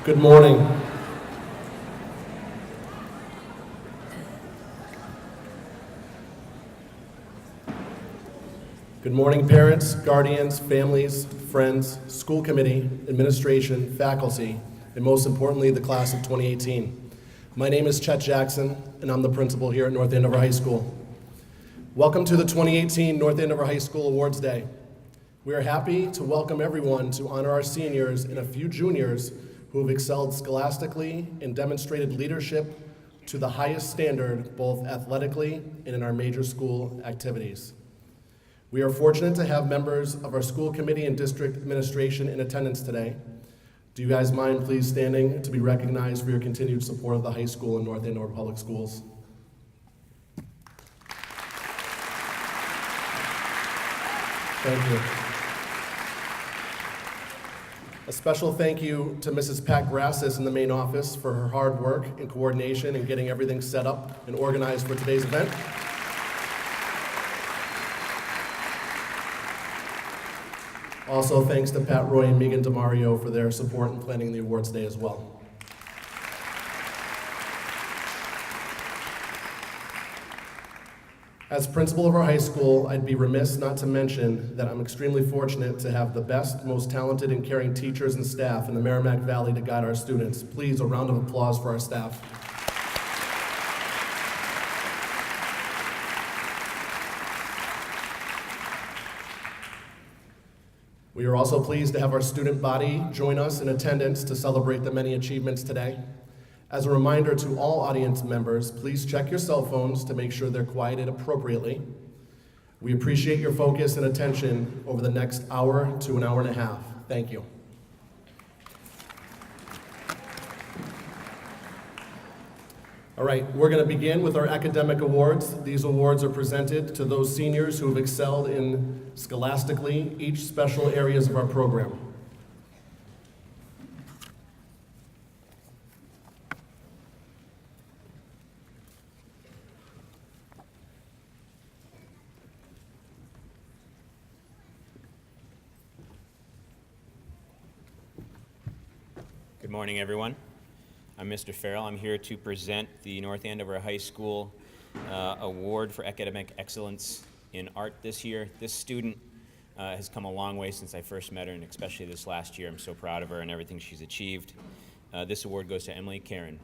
Good morning. Good morning, parents, guardians, families, friends, school committee, administration, faculty, and most importantly, the class of 2018. My name is Chet Jackson, and I'm the principal here at North Andover High School. Welcome to the 2018 North Andover High School Awards Day. We are happy to welcome everyone to honor our seniors and a few juniors who have excelled scholastically and demonstrated leadership to the highest standard, both athletically and in our major school activities. We are fortunate to have members of our school committee and district administration in attendance today. Do you guys mind please standing to be recognized for your continued support of the high school and North Andover Public Schools? Thank you. A special thank you to Mrs. Pat Grassis in the main office for her hard work and coordination in getting everything set up and organized for today's event. Also, thanks to Pat Roy and Megan DeMario for their support in planning the awards day as well. As principal of our high school, I'd be remiss not to mention that I'm extremely fortunate to have the best, most talented and caring teachers and staff in the Merrimack Valley to guide our students. Please, a round of applause for our staff. We are also pleased to have our student body join us in attendance to celebrate the many achievements today. As a reminder to all audience members, please check your cell phones to make sure they're quieted appropriately. We appreciate your focus and attention over the next hour to an hour and a half. Thank you. All right, we're going to begin with our academic awards. These awards are presented to those seniors who have excelled in scholastically each special areas of our program. Good morning, everyone. I'm Mr. Farrell. I'm here to present the North Andover High School Award for Academic Excellence in Art this year. This student has come a long way since I first met her, and especially this last year. I'm so proud of her and everything she's achieved. This award goes to Emily Karen.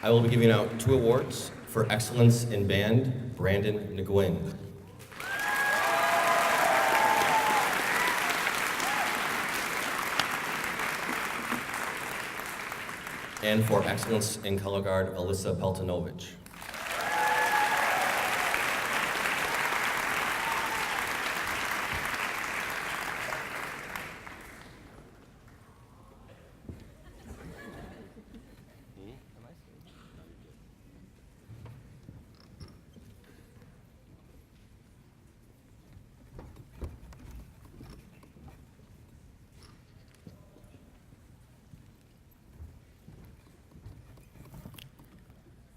I will be giving out 2 awards for excellence in band, Brandon Nguyen. And for excellence in color guard, Alyssa Peltonovich.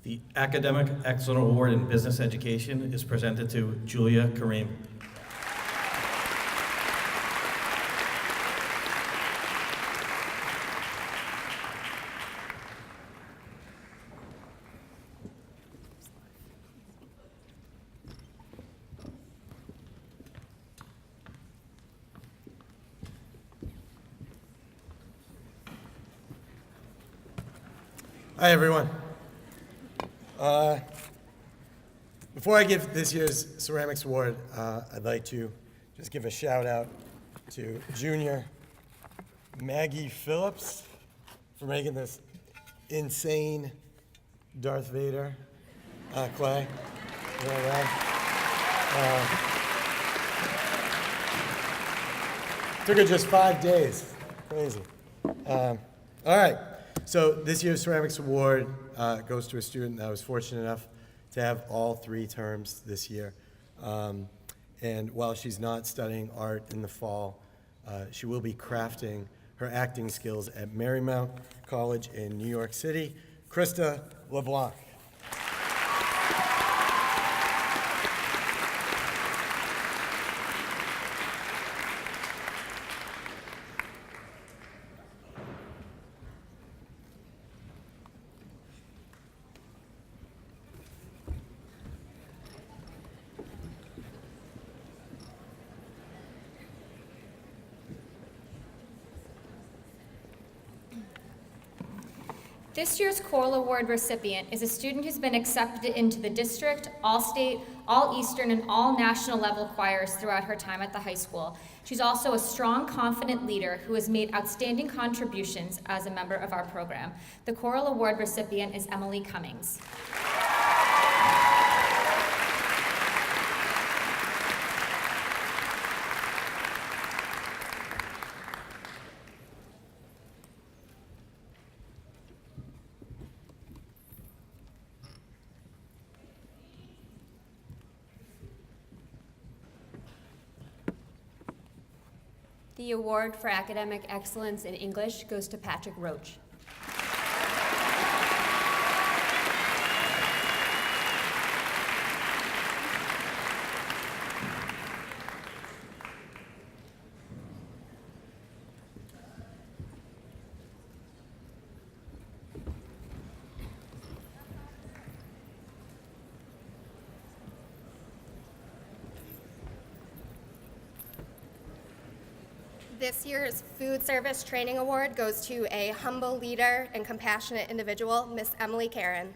The Academic Excellence Award in Business Education is presented to Julia Kareem. Hi, everyone. Before I give this year's Ceramics Award, I'd like to just give a shout out to junior Maggie Phillips for making this insane Darth Vader clay. Took her just 5 days. Crazy. All right. So this year's Ceramics Award goes to a student that was fortunate enough to have all 3 terms this year. And while she's not studying art in the fall, she will be crafting her acting skills at Marymount College in New York City. Krista LeBlanc. This year's Choral Award recipient is a student who's been accepted into the district, all-state, all-eastern, and all-national level choirs throughout her time at the high school. She's also a strong, confident leader who has made outstanding contributions as a member of our program. The Choral Award recipient is Emily Cummings. The award for academic excellence in English goes to Patrick Roach. This year's Food Service Training Award goes to a humble leader and compassionate individual, Miss Emily Karen.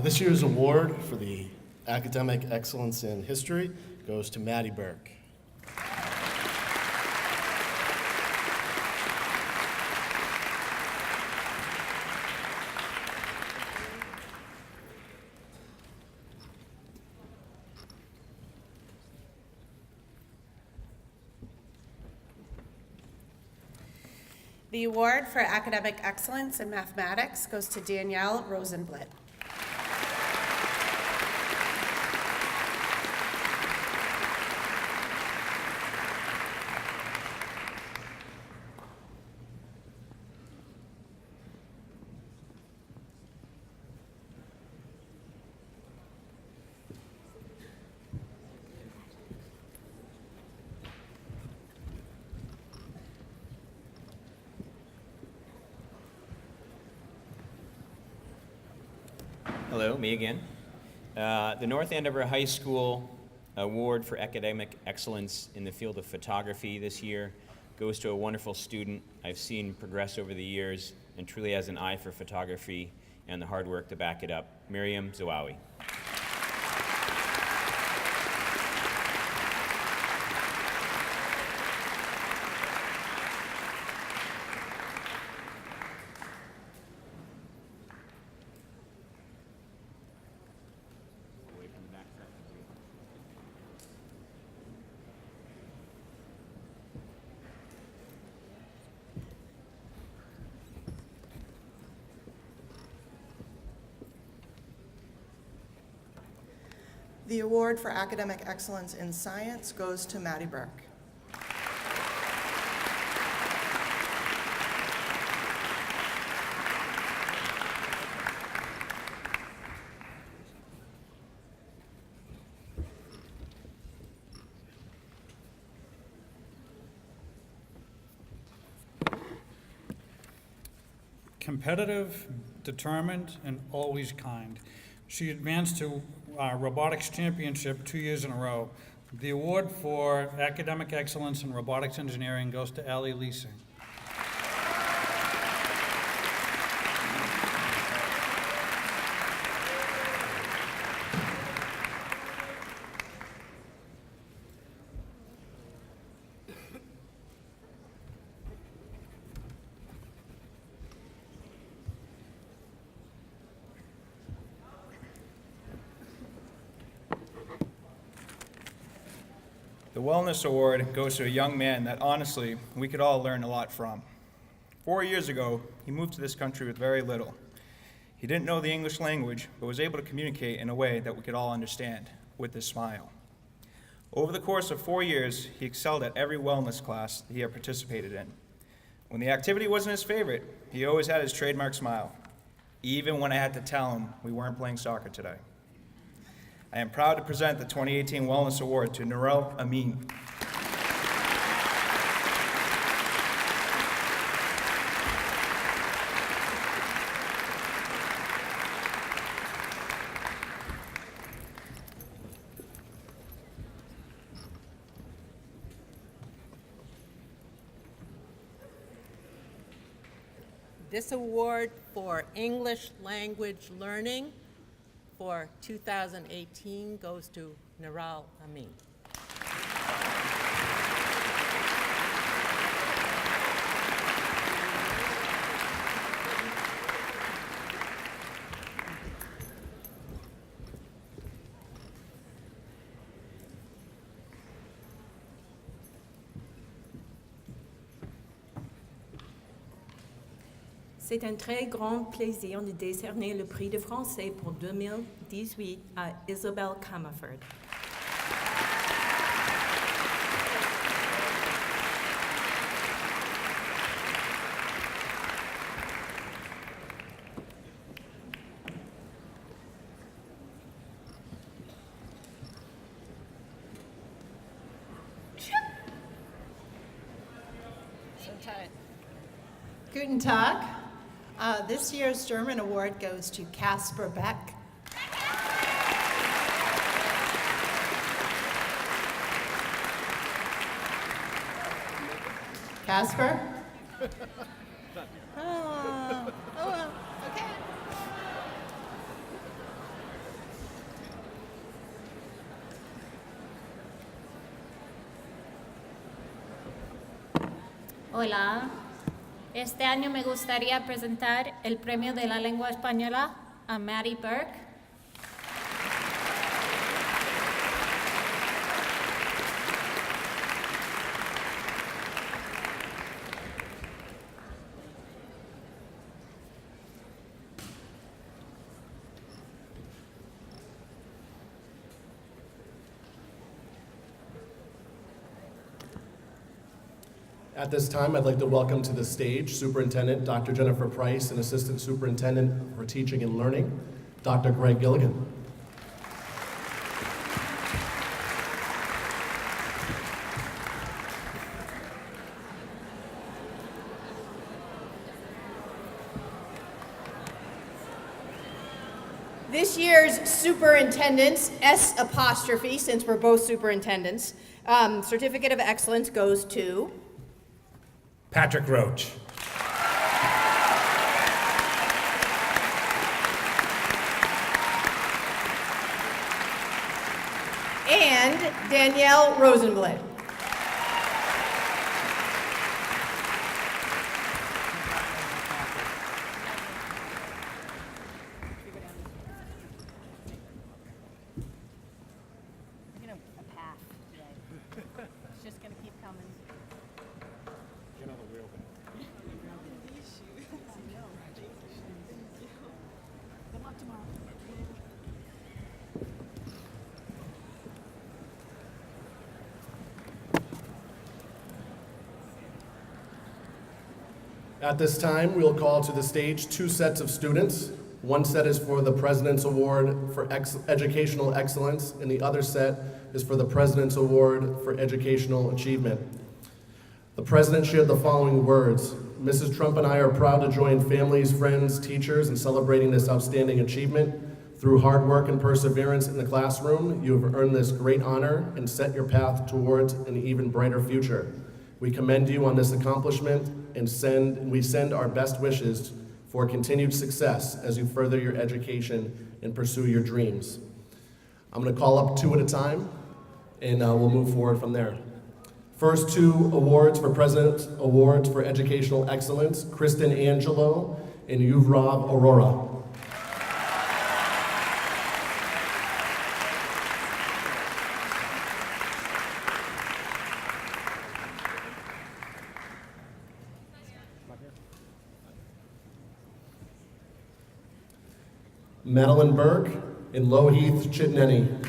This year's award for the academic excellence in history goes to Maddie Burke. The award for academic excellence in mathematics goes to Danielle Rosenblit. Hello, me again. The North Andover High School Award for Academic Excellence in the field of photography this year goes to a wonderful student I've seen progress over the years and truly has an eye for photography and the hard work to back it up, Miriam Zawawi. The award for academic excellence in science goes to Maddie Burke. Competitive, determined, and always kind. She advanced to robotics championship 2 years in a row. The award for academic excellence in robotics engineering goes to Allie Leasing. The Wellness Award goes to a young man that honestly we could all learn a lot from. 4 years ago, he moved to this country with very little. He didn't know the English language, but was able to communicate in a way that we could all understand, with his smile. Over the course of 4 years, he excelled at every wellness class that he had participated in. When the activity wasn't his favorite, he always had his trademark smile, even when I had to tell him we weren't playing soccer today. I am proud to present the 2018 Wellness Award to Nourel Amin. This award for English language learning for 2018 goes to Nourel Amin. C'est un très grand plaisir de décerner le prix de français pour 2018 à Isabelle Comerford. Guten Tag. This year's German award goes to Casper Beck. Casper? Oh, well, okay. Hola. Este año me gustaría presentar el premio de la lengua española a Maddie Burke. At this time, I'd like to welcome to the stage Superintendent Dr. Jennifer Price and Assistant Superintendent for Teaching and Learning, Dr. Greg Gilligan. This year's Superintendents, S apostrophe, since we're both superintendents, Certificate of Excellence goes to Patrick Roach. and Danielle Rosenblatt. At this time, we'll call to the stage two sets of students. One set is for the President's Award for Educational Excellence, and the other set is for the President's Award for Educational Achievement. The President shared the following words: Mrs. Trump and I are proud to join families, friends, teachers in celebrating this outstanding achievement. Through hard work and perseverance in the classroom, you have earned this great honor and set your path towards an even brighter future. We commend you on this accomplishment and we send our best wishes for continued success as you further your education and pursue your dreams. I'm going to call up two at a time, and we'll move forward from there. First two awards for President's Awards for Educational Excellence, Kristen Angelo and Yuvrov Aurora. Madeline Burke in Low Heath, Chittenden.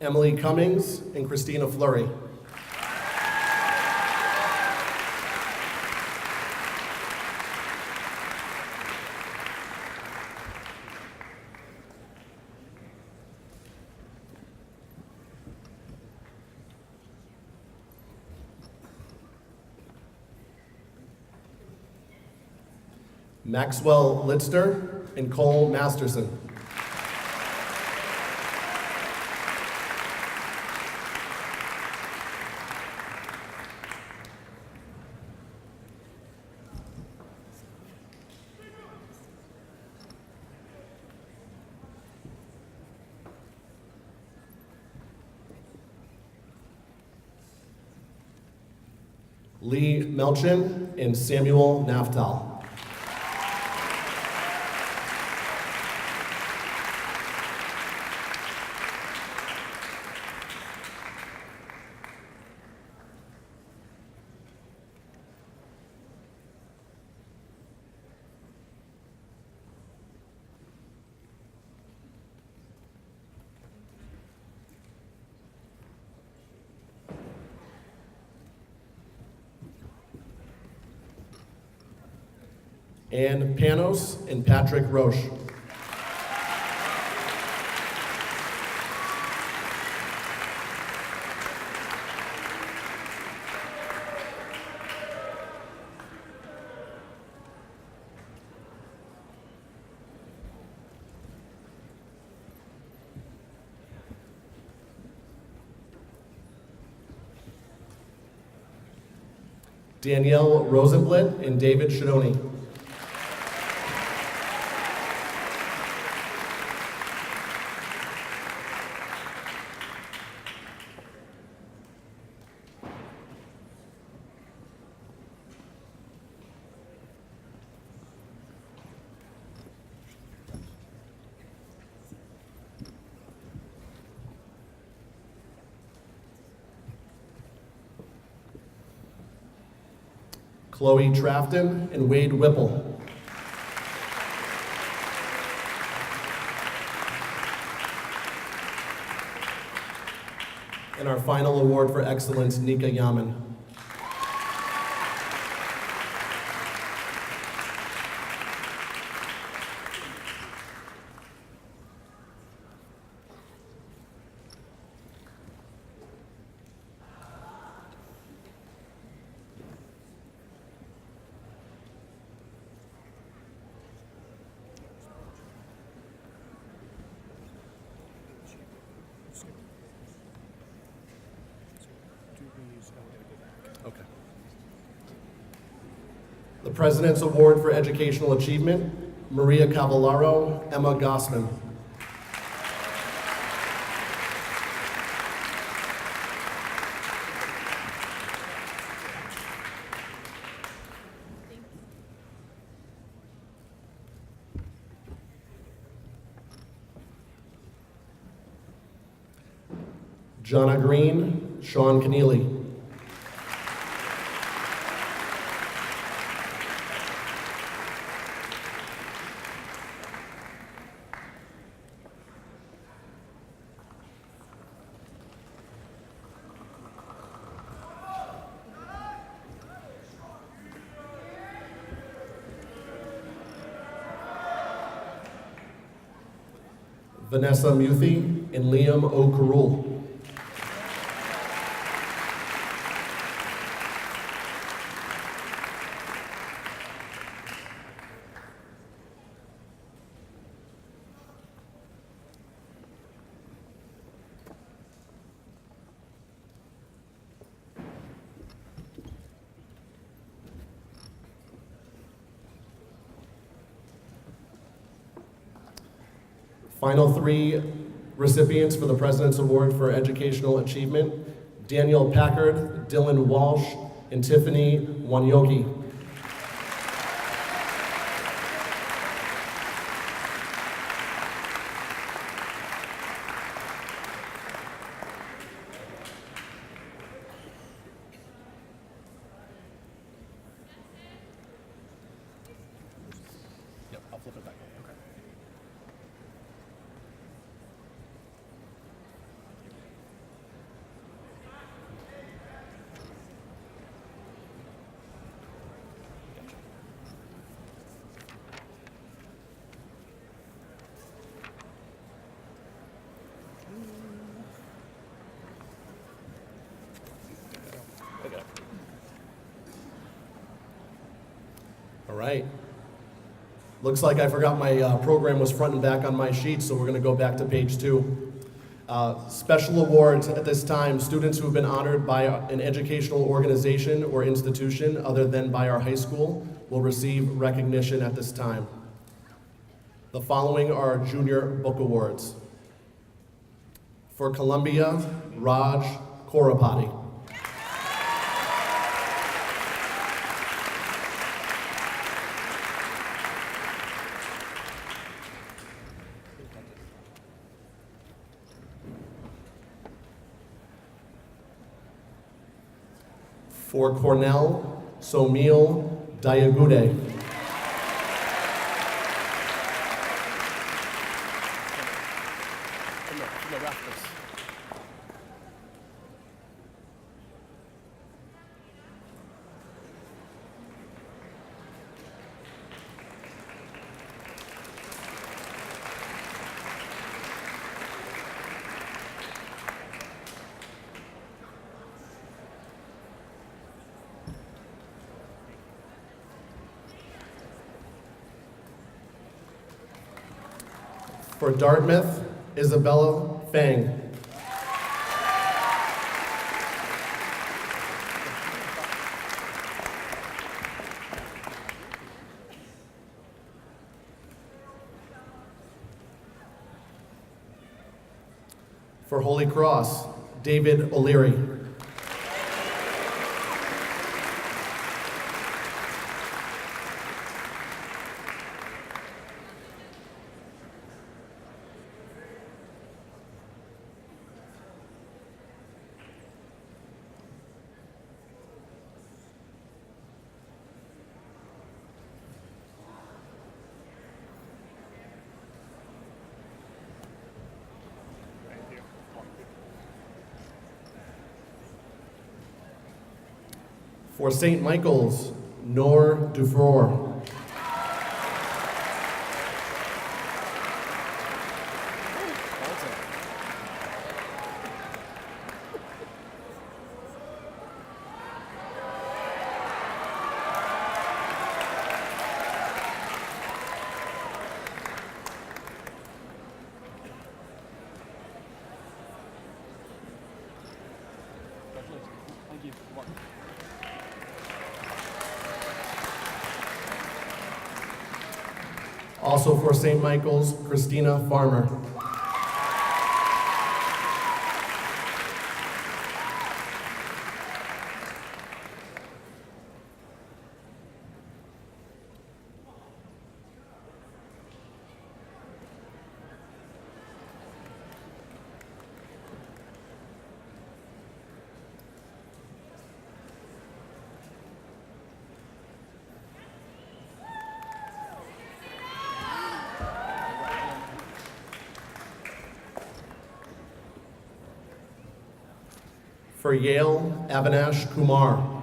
Emily Cummings and Christina Fleury. Maxwell Litster and Cole Masterson. Lee Melchin and Samuel Naftal. Ann Panos and Patrick Roche. Danielle Rosenblit and David Shadoni. Chloe Trafton and Wade Whipple. And our final award for excellence, Nika Yaman. Okay. The President's Award for Educational Achievement, Maria Cavallaro, Emma Gossman. Jonna Green, Sean Keneally. Vanessa Muthi and Liam O'Carroll. Final three recipients for the President's Award for Educational Achievement, Daniel Packard, Dylan Walsh, and Tiffany Wanyoki. right. Looks like I forgot my program was front and back on my sheet, so we're going to go back to page 2. Special awards at this time. Students who have been honored by an educational organization or institution other than by our high school will receive recognition at this time. The following are Junior Book Awards. For Columbia, Raj Korapati. For Cornell, Somil Dayagude. For Dartmouth, Isabella Fang. For Holy Cross, David O'Leary. For St. Michael's, Nor Dufour. Also for St. Michael's, Christina Farmer. For Yale, Avinash Kumar.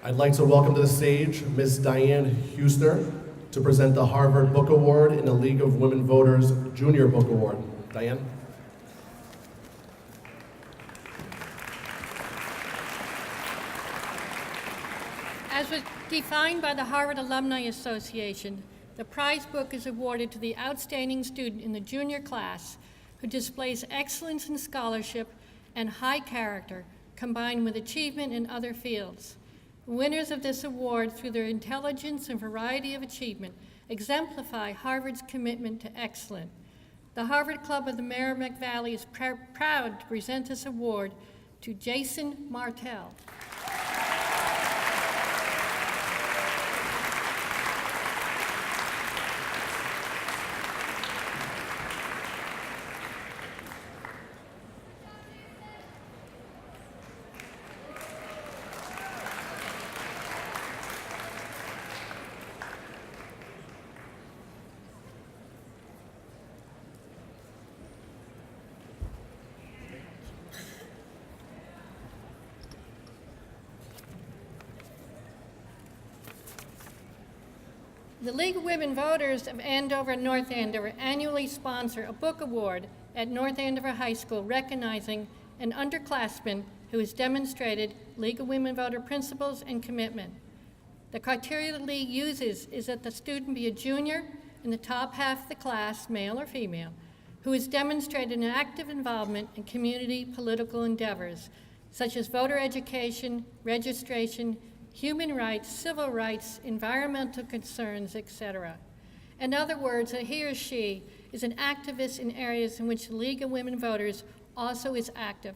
I'd like to welcome to the stage Ms. Diane Huster to present the Harvard Book Award in the League of Women Voters Junior Book Award. Diane? As was defined by the Harvard Alumni Association, the prize book is awarded to the outstanding student in the junior class who displays excellence in scholarship and high character combined with achievement in other fields. Winners of this award, through their intelligence and variety of achievement, exemplify Harvard's commitment to excellence. The Harvard Club of the Merrimack Valley is proud to present this award to Jason Martell. The League of Women Voters of Andover and North Andover annually sponsor a book award at North Andover High School recognizing an underclassman who has demonstrated League of Women Voter principles and commitment. The criteria the League uses is that the student be a junior in the top half of the class, male or female, who has demonstrated an active involvement in community political endeavors, such as voter education, registration, human rights, civil rights, environmental concerns, etc. In other words, that he or she is an activist in areas in which the League of Women Voters also is active.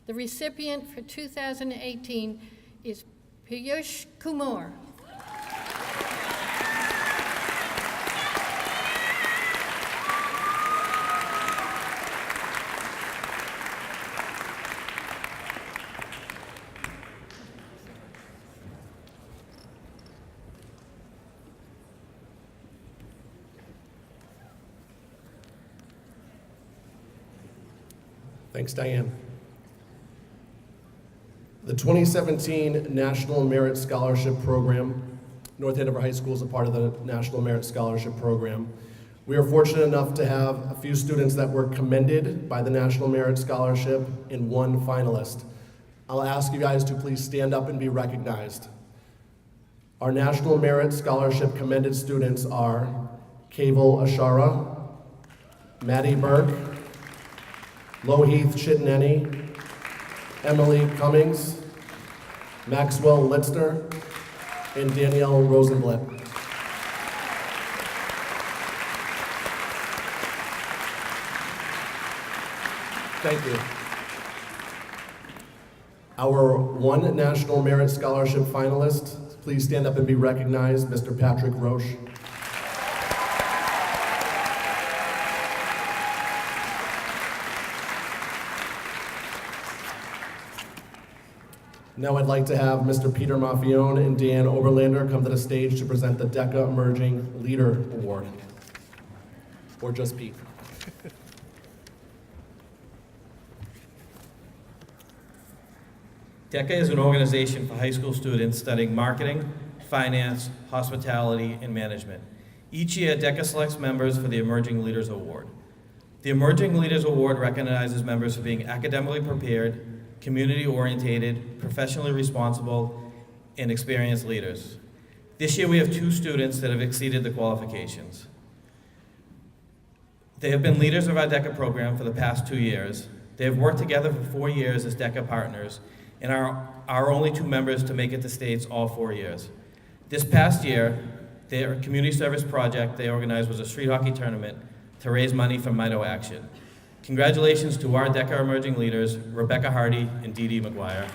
The recipient for 2018 is Piyush Kumar. Thanks, Diane. The 2017 National Merit Scholarship Program. North Andover High School is a part of the National Merit Scholarship Program. We are fortunate enough to have a few students that were commended by the National Merit Scholarship and one finalist. I'll ask you guys to please stand up and be recognized. Our National Merit Scholarship commended students are Carolyn Shara, Maddie Burke, Lohith Chitneni, Emily Cummings, Maxwell Litzner, and Danielle Rosenblatt. Thank you. Our one National Merit Scholarship finalist, please stand up and be recognized, Mr. Patrick Roche. Now I'd like to have Mr. Peter Maffione and Dan Oberlander come to the stage to present the Decca Emerging Leader Award. Or just Pete. Decca is an organization for high school students studying marketing, finance, hospitality, and management. Each year, Decca selects members for the Emerging Leaders Award. The Emerging Leaders Award recognizes members for being academically prepared, community-oriented, professionally responsible, and experienced leaders. This year we have 2 students that have exceeded the qualifications. They have been leaders of our Decca program for the past 2 years. They have worked together for 4 years as Decca partners and are our only 2 members to make it to states all 4 years. This past year, their community service project they organized was a street hockey tournament to raise money for Mito Action. Congratulations to our Decca Emerging Leaders, Rebecca Hardy and Dee Dee McGuire.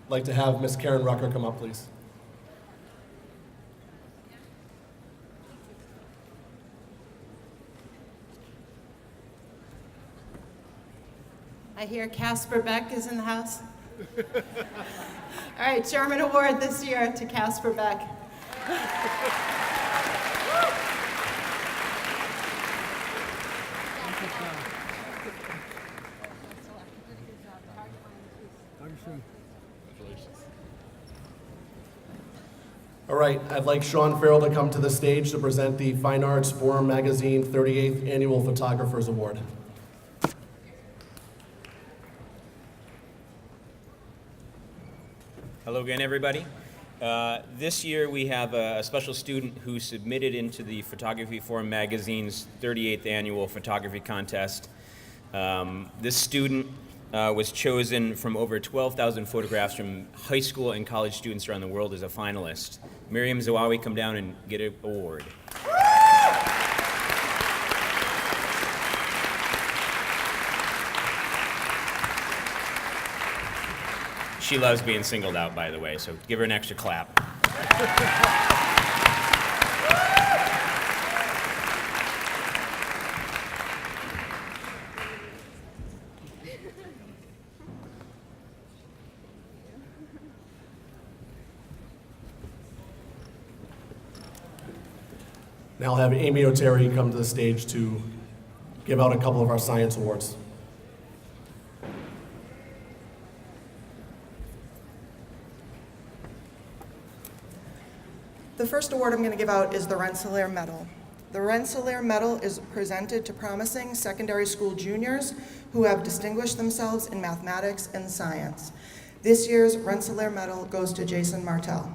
I'd like to have Miss Karen Rucker come up, please. I hear Casper Beck is in the house. All right, Sherman Award this year to Casper Beck. All right, I'd like Sean Farrell to come to the stage to present the Fine Arts Forum Magazine 38th Annual Photographers Award. Hello again, everybody. This year we have a special student who submitted into the Photography Forum Magazine's 38th Annual Photography Contest. This student was chosen from over 12,000 photographs from high school and college students around the world as a finalist. Miriam Zawawi, come down and get an award. She loves being singled out, by the way, so give her an extra clap. Now I'll have Amy O'Terry come to the stage to give out a couple of our science awards. The first award I'm going to give out is the Rensselaer Medal. The Rensselaer Medal is presented to promising secondary school juniors who have distinguished themselves in mathematics and science. This year's Rensselaer Medal goes to Jason Martell.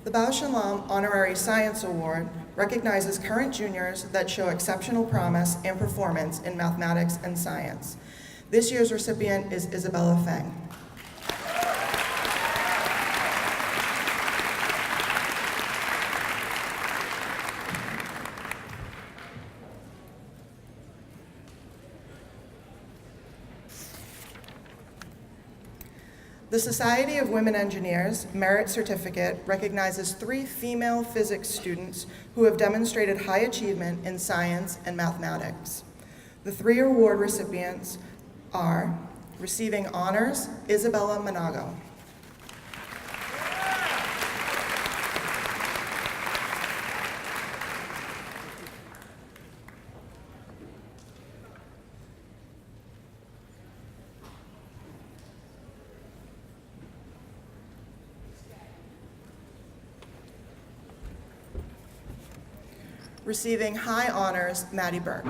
The Bau Shalom Honorary Science Award recognizes current juniors that show exceptional promise and performance in mathematics and science. This year's recipient is Isabella Feng. The Society of Women Engineers Merit Certificate recognizes 3 female physics students who have demonstrated high achievement in science and mathematics. The 3 award recipients are receiving honors, Isabella Manago. Receiving high honors, Maddie Burke.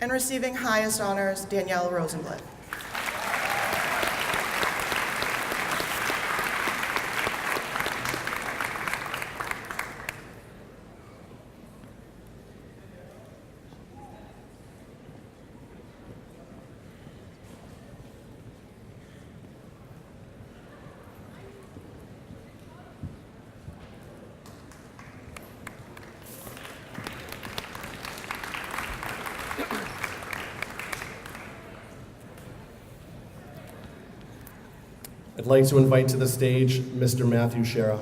And receiving highest honors, Danielle Rosenblatt. I'd like to invite to the stage Mr. Matthew Shara.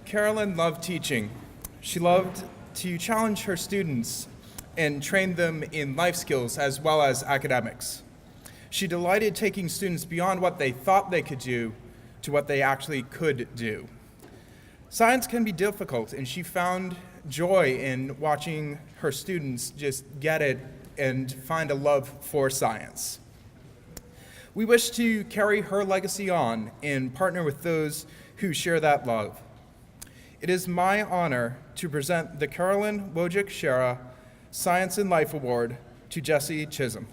Carolyn loved teaching. She loved to challenge her students and train them in life skills as well as academics. She delighted taking students beyond what they thought they could do to what they actually could do. Science can be difficult, and she found joy in watching her students just get it and find a love for science. We wish to carry her legacy on and partner with those who share that love. It is my honor to present the Carolyn Shara Science and Life Award to Jesse Chisholm.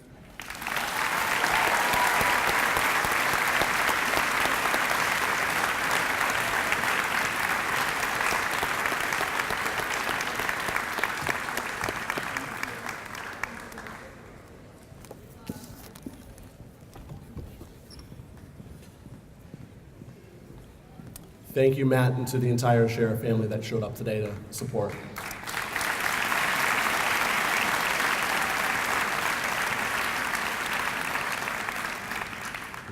Thank you, Matt, and to the entire Shara family that showed up today to support.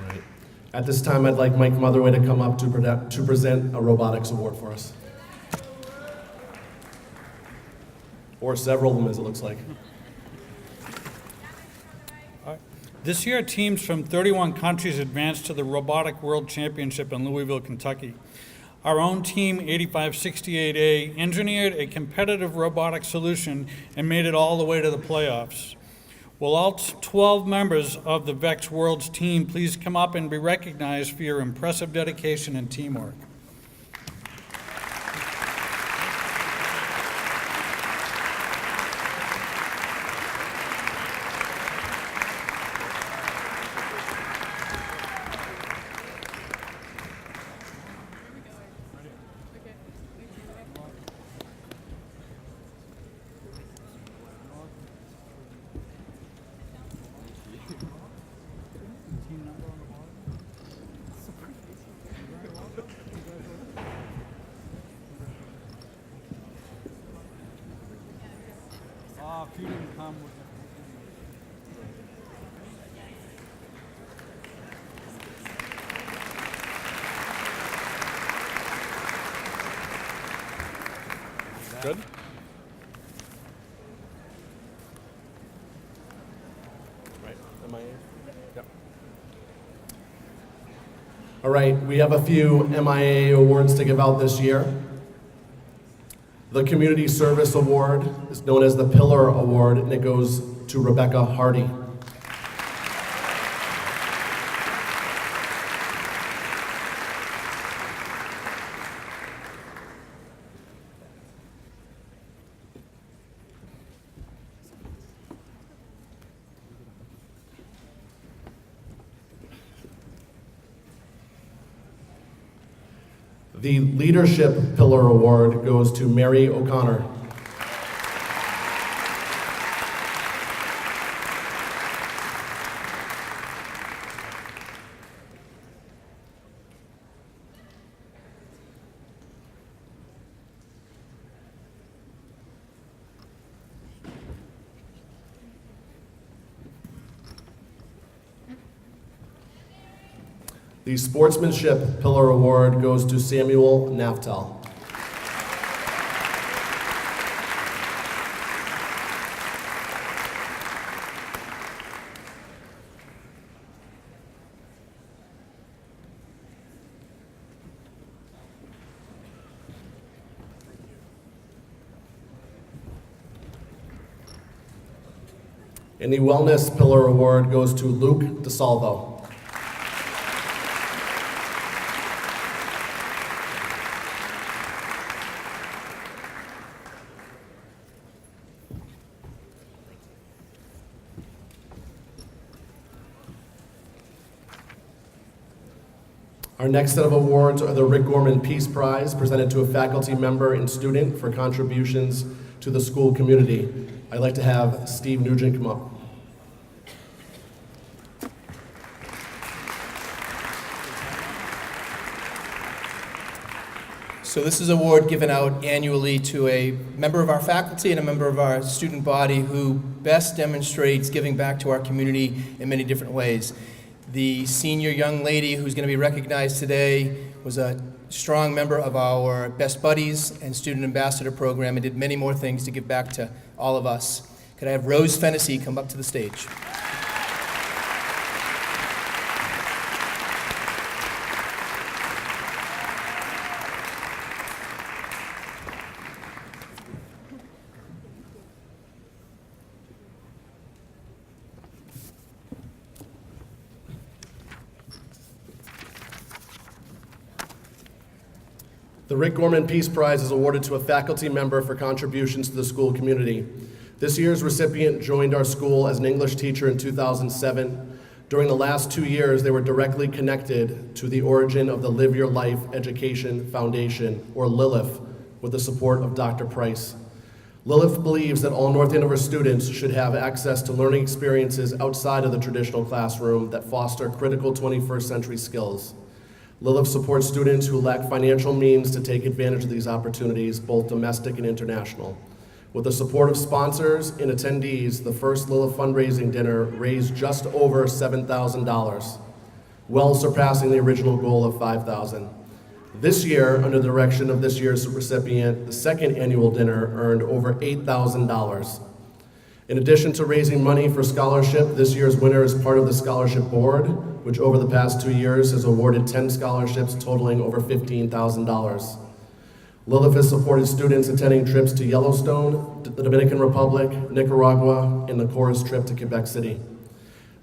Right. At this time, I'd like Mike Motherway to come up to present a robotics award for us. Or several of them, as it looks like. This year, teams from 31 countries advanced to the Robotic World Championship in Louisville, Kentucky. Our own team, 8568A, engineered a competitive robotic solution and made it all the way to the playoffs. Will all 12 members of the VEX Worlds team please come up and be recognized for your impressive dedication and teamwork? If you didn't come with Good? Right, MIA? Yep. All right, we have a few MIA awards to give out this year. The Community Service Award is known as the Pillar Award, and it goes to Rebecca Hardy. The Leadership Pillar Award goes to Mary O'Connor. The Sportsmanship Pillar Award goes to Samuel Naftel. And the Wellness Pillar Award goes to Luke DeSalvo. Our next set of awards are the Rick Gorman Peace Prize, presented to a faculty member and student for contributions to the school community. I'd like to have Steve Nugent come up. So this is an award given out annually to a member of our faculty and a member of our student body who best demonstrates giving back to our community in many different ways. The senior young lady who's going to be recognized today was a strong member of our Best Buddies and Student Ambassador program and did many more things to give back to all of us. Could I have Rose Fennessy come up to the stage? The Rick Gorman Peace Prize is awarded to a faculty member for contributions to the school community. This year's recipient joined our school as an English teacher in 2007. During the last 2 years, they were directly connected to the origin of the Live Your Life Education Foundation, or LILIF, with the support of Dr. Price. LILIF believes that all North Andover students should have access to learning experiences outside of the traditional classroom that foster critical 21st century skills. LILIF supports students who lack financial means to take advantage of these opportunities, both domestic and international. With the support of sponsors and attendees, the first LILIF fundraising dinner raised just over $7,000, well surpassing the original goal of $5,000. This year, under the direction of this year's recipient, the second annual dinner earned over $8,000. In addition to raising money for scholarship, this year's winner is part of the scholarship board, which over the past 2 years has awarded 10 scholarships totaling over $15,000. Lilith has supported students attending trips to Yellowstone, the Dominican Republic, Nicaragua, and the chorus trip to Quebec City.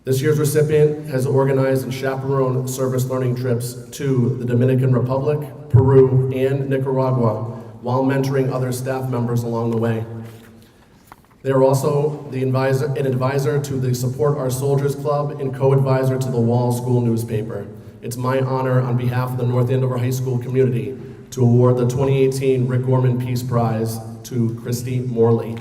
This year's recipient has organized and chaperoned service learning trips to the Dominican Republic, Peru, and Nicaragua while mentoring other staff members along the way. They are also an advisor to the Support Our Soldiers Club and co-advisor to the Wall School newspaper. It's my honor on behalf of the North Andover High School community to award the 2018 Rick Gorman Peace Prize to Christy Morley.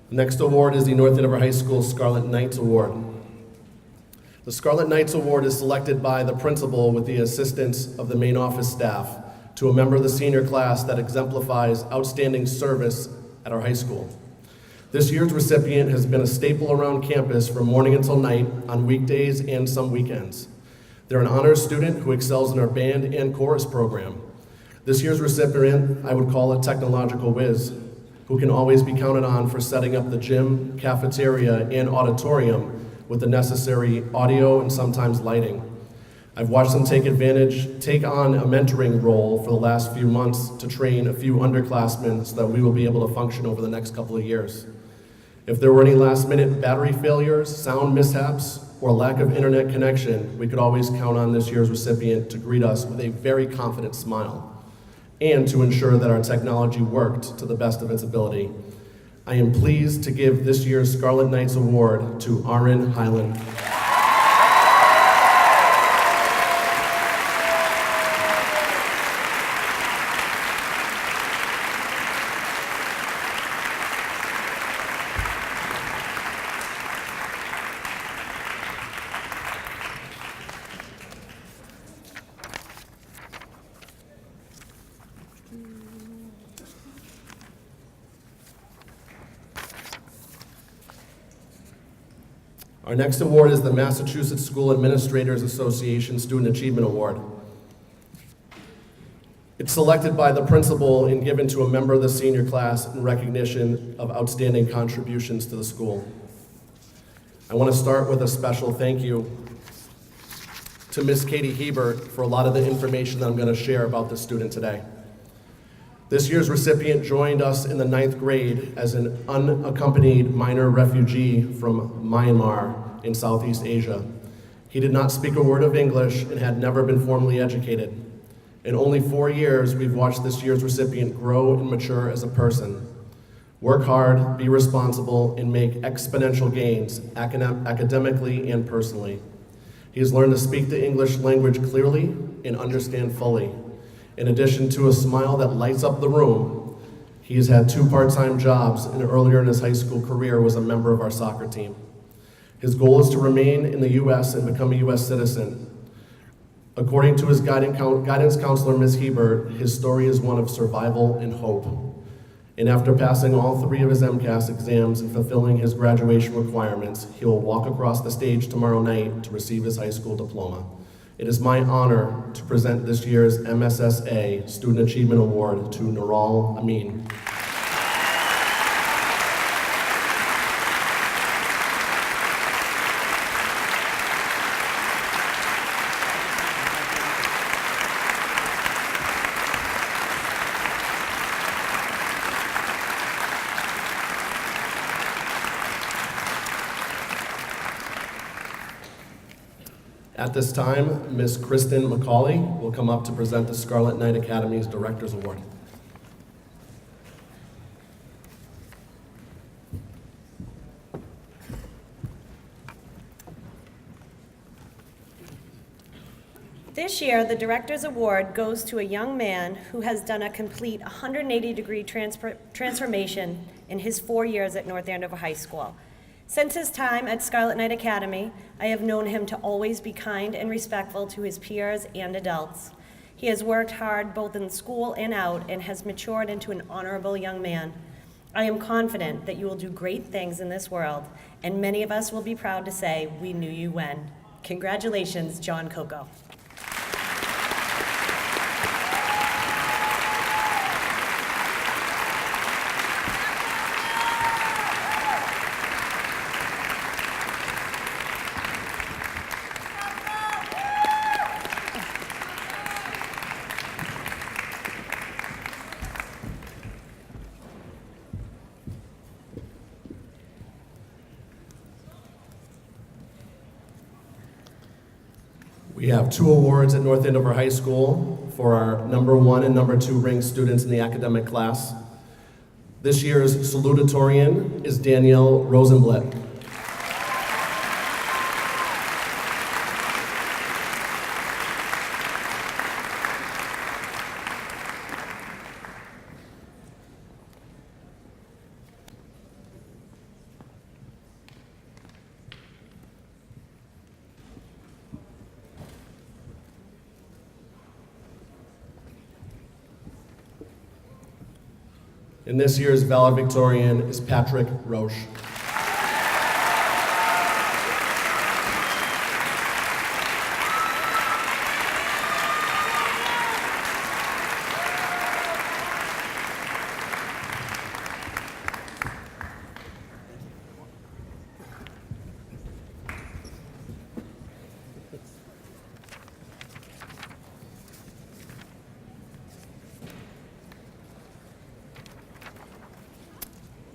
The next award is the North Andover High School Scarlet Knights Award. The Scarlet Knights Award is selected by the principal with the assistance of the main office staff to a member of the senior class that exemplifies outstanding service at our high school. This year's recipient has been a staple around campus from morning until night on weekdays and some weekends. They're an honors student who excels in our band and chorus program. This year's recipient, I would call a technological whiz, who can always be counted on for setting up the gym, cafeteria, and auditorium with the necessary audio and sometimes lighting. I've watched them take on a mentoring role for the last few months to train a few underclassmen so that we will be able to function over the next couple of years. If there were any last-minute battery failures, sound mishaps, or lack of internet connection, we could always count on this year's recipient to greet us with a very confident smile and to ensure that our technology worked to the best of its ability. I am pleased to give this year's Scarlet Knights Award to Aaron Hyland. Our next award is the Massachusetts School Administrators Association Student Achievement Award. It's selected by the principal and given to a member of the senior class in recognition of outstanding contributions to the school. I want to start with a special thank you to Miss Katie Hebert for a lot of the information that I'm going to share about this student today. This year's recipient joined us in the 9th grade as an unaccompanied minor refugee from Myanmar in Southeast Asia. He did not speak a word of English and had never been formally educated. In only 4 years, we've watched this year's recipient grow and mature as a person. Work hard, be responsible, and make exponential gains academically and personally. He has learned to speak the English language clearly and understand fully. In addition to a smile that lights up the room, he has had 2 part-time jobs, and earlier in his high school career was a member of our soccer team. His goal is to remain in the U.S. and become a U.S. citizen. According to his guidance counselor, Ms. Hebert, his story is one of survival and hope. And after passing all 3 of his MCAS exams and fulfilling his graduation requirements, he will walk across the stage tomorrow night to receive his high school diploma. It is my honor to present this year's MSSA Student Achievement Award to Nural Amin. At this time, Ms. Kristen McCauley will come up to present the Scarlet Knight Academy's Director's Award. This year, the Director's Award goes to a young man who has done a complete 180-degree transformation in his 4 years at North Andover High School. Since his time at Scarlet Knight Academy, I have known him to always be kind and respectful to his peers and adults. He has worked hard both in school and out and has matured into an honorable young man. I am confident that you will do great things in this world, and many of us will be proud to say we knew you when. Congratulations, John Coco. We have 2 awards at North Andover High School for our number 1 and number 2 ranked students in the academic class. This year's Salutatorian is Danielle Rosenblatt. And this year's valedictorian is Patrick Roche.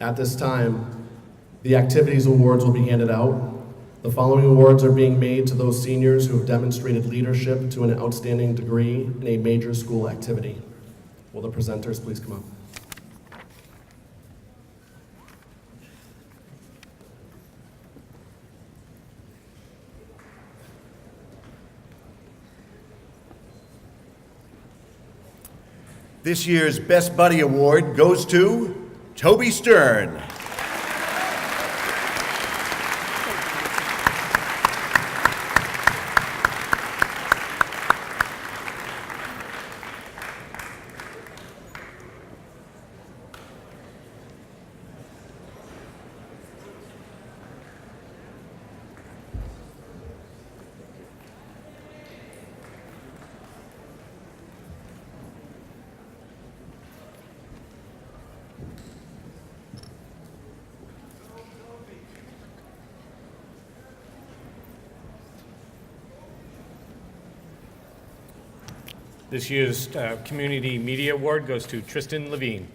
At this time, the activities awards will be handed out. The following awards are being made to those seniors who have demonstrated leadership to an outstanding degree in a major school activity. Will the presenters please come up? This year's Best Buddy Award goes to Toby Stern. This year's Community Media Award goes to Tristan Levine.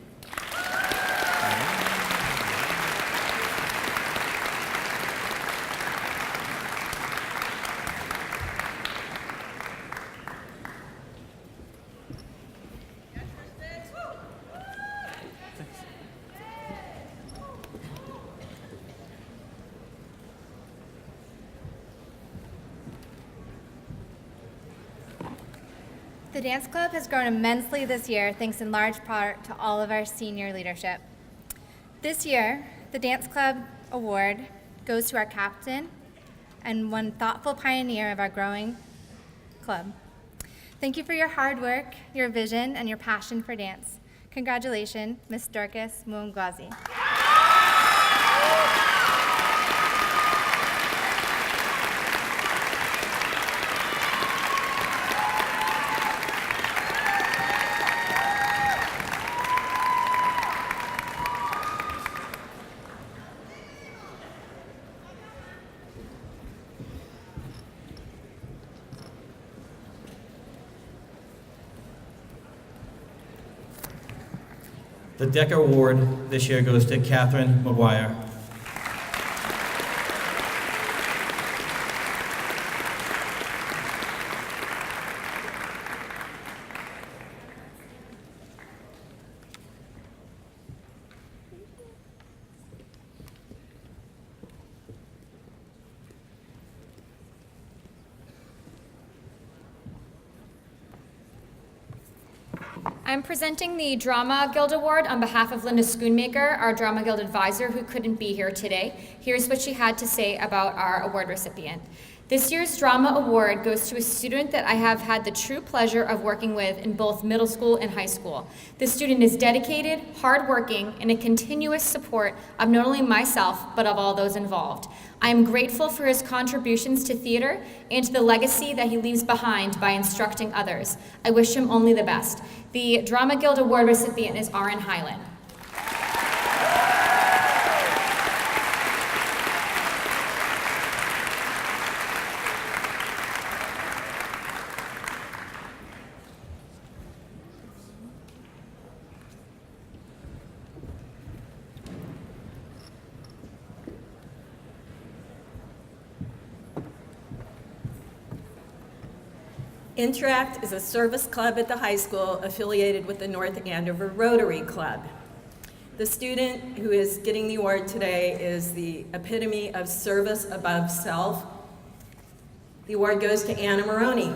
The dance club has grown immensely this year, thanks in large part to all of our senior leadership. This year, the Dance Club Award goes to our captain and one thoughtful pioneer of our growing club. Thank you for your hard work, your vision, and your passion for dance. Congratulations, Ms. Dorcas Muungwazi. The Decca Award this year goes to Catherine McGuire. I'm presenting the Drama Guild Award on behalf of Linda Schoonmaker, our Drama Guild advisor who couldn't be here today. Here's what she had to say about our award recipient. This year's Drama Award goes to a student that I have had the true pleasure of working with in both middle school and high school. This student is dedicated, hardworking, and a continuous support of not only myself, but of all those involved. I am grateful for his contributions to theater and to the legacy that he leaves behind by instructing others. I wish him only the best. The Drama Guild Award recipient is Aaron Hyland. Interact is a service club at the high school affiliated with the North Andover Rotary Club. The student who is getting the award today is the epitome of service above self. The award goes to Anna Maroney.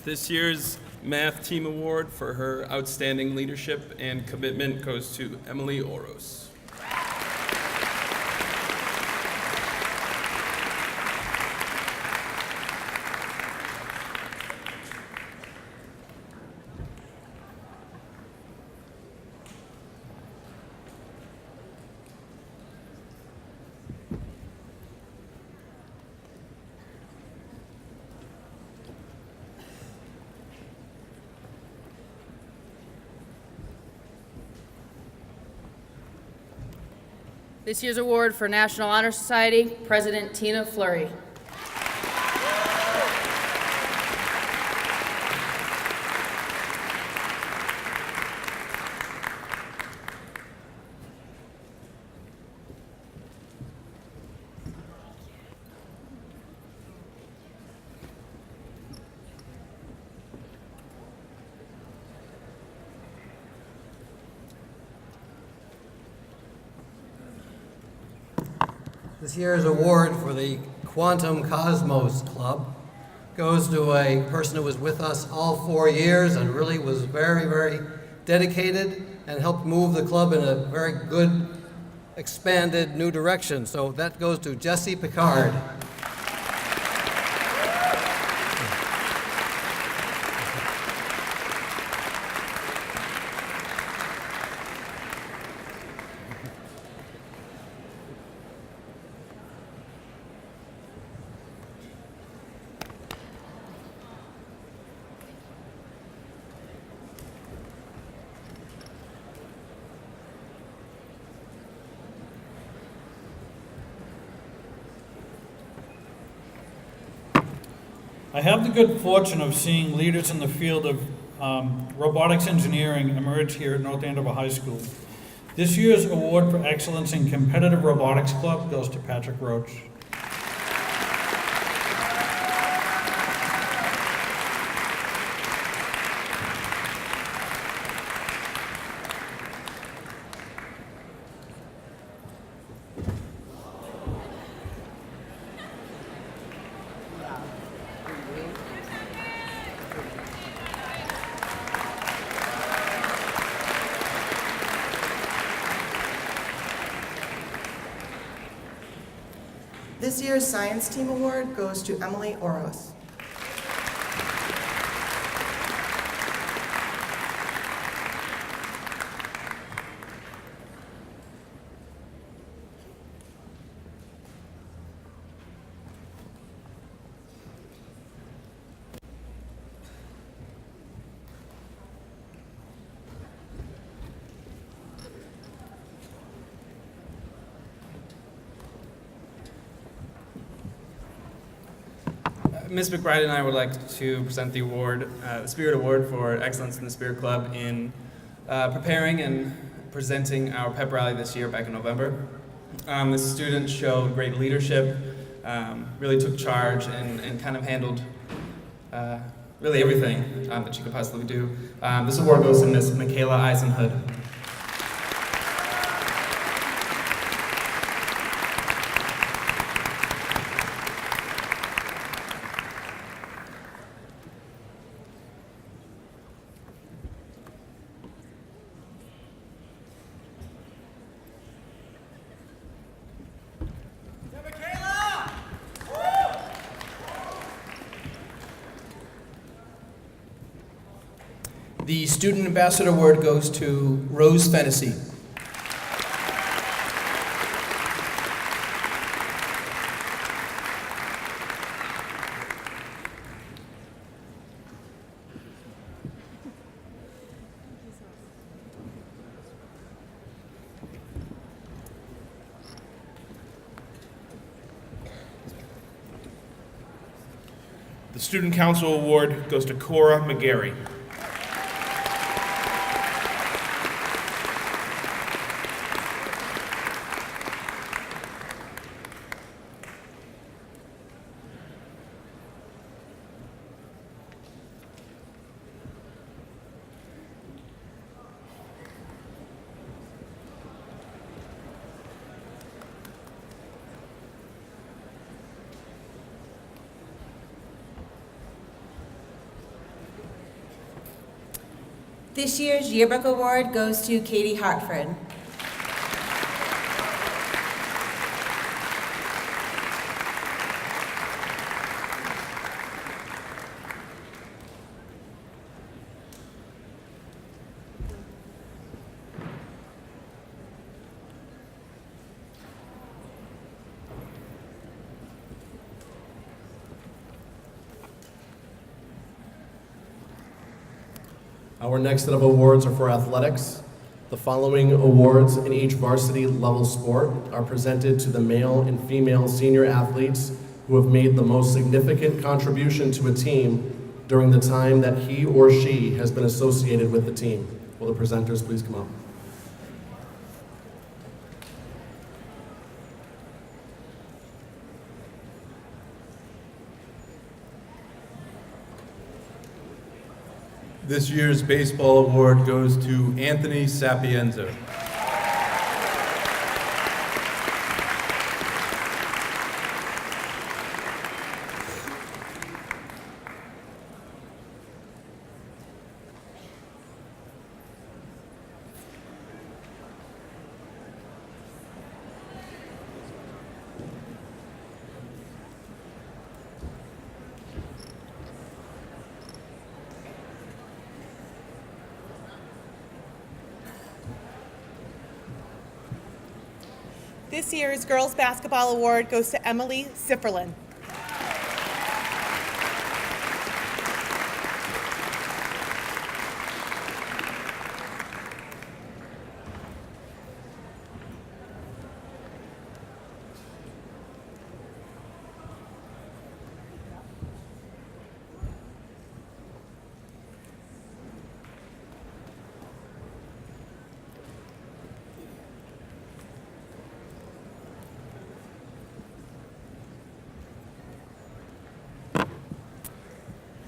This year's Math Team Award for her outstanding leadership and commitment goes to Emily Oros. This year's award for National Honor Society, President Tina Fleury. This year's award for the Quantum Cosmos Club goes to a person who was with us all 4 years and really was very, very dedicated and helped move the club in a very good, expanded new direction. So that goes to Jesse Picard. I have the good fortune of seeing leaders in the field of robotics engineering emerge here at North Andover High School. This year's award for excellence in competitive robotics club goes to Patrick Roach. This year's Science Team Award goes to Emily Oros. Ms. McBride and I would like to present the award, the Spirit Award for Excellence in the Spirit Club in preparing and presenting our pep rally this year back in November. This student showed great leadership, really took charge and kind of handled really everything that she could possibly do. This award goes to Miss Michaela Eisenhood. The Student Ambassador Award goes to Rose Fennessy. The Student Council Award goes to Cora McGarry. This year's Yearbook Award goes to Katie Hartford. Our next set of awards are for athletics. The following awards in each varsity level sport are presented to the male and female senior athletes who have made the most significant contribution to a team during the time that he or she has been associated with the team. Will the presenters please come up? This year's baseball award goes to Anthony Sapienza. This year's Girls Basketball Award goes to Emily Sifferlin.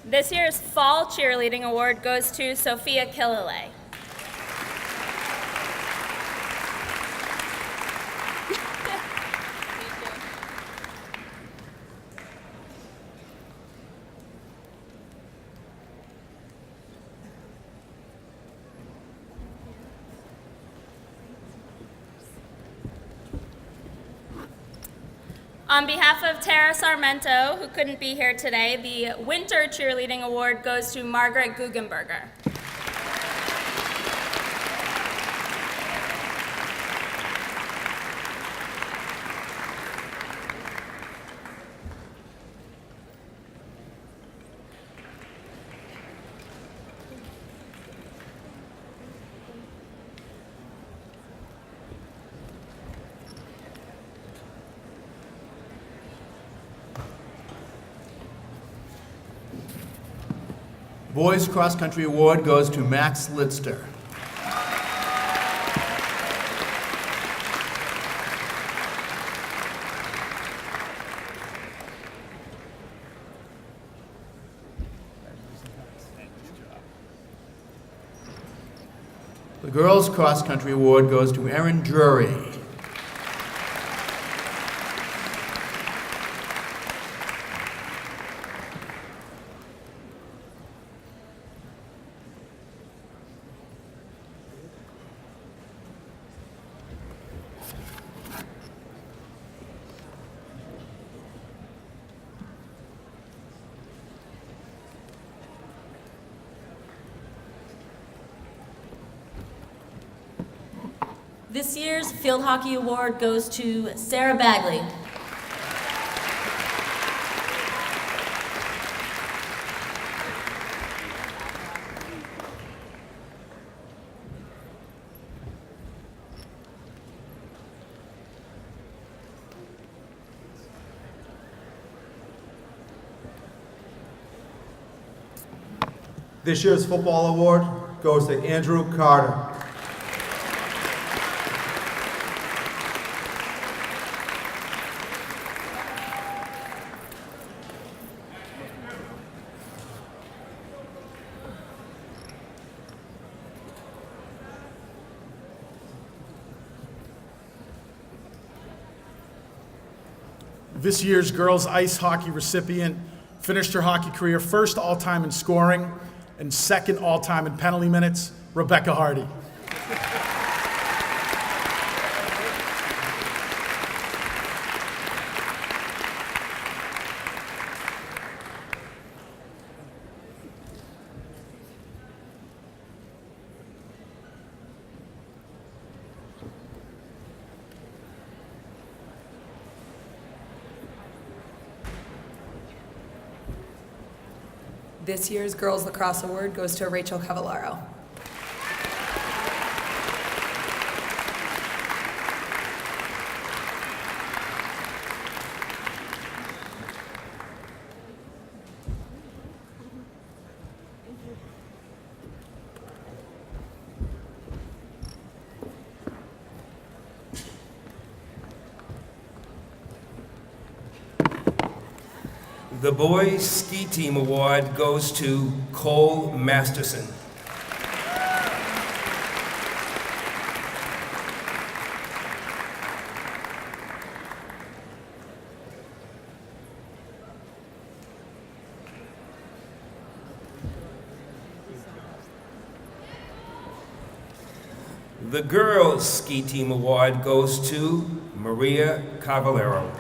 This year's Fall Cheerleading Award goes to Sophia Killalay. On behalf of Tara Sarmento, who couldn't be here today, the Winter Cheerleading Award goes to Margaret Guggenberger. Boys Cross Country Award goes to Max Litster. The Girls Cross Country Award goes to Erin Drury. This year's Field Hockey Award goes to Sarah Bagley. This year's football award goes to Andrew Carter. This year's girls ice hockey recipient finished her hockey career first all-time in scoring and second all-time in penalty minutes, Rebecca Hardy. This year's Girls Lacrosse Award goes to Rachel Cavallaro. The Boys Ski Team Award goes to Cole Masterson. The Girls Ski Team Award goes to Maria Cavallero.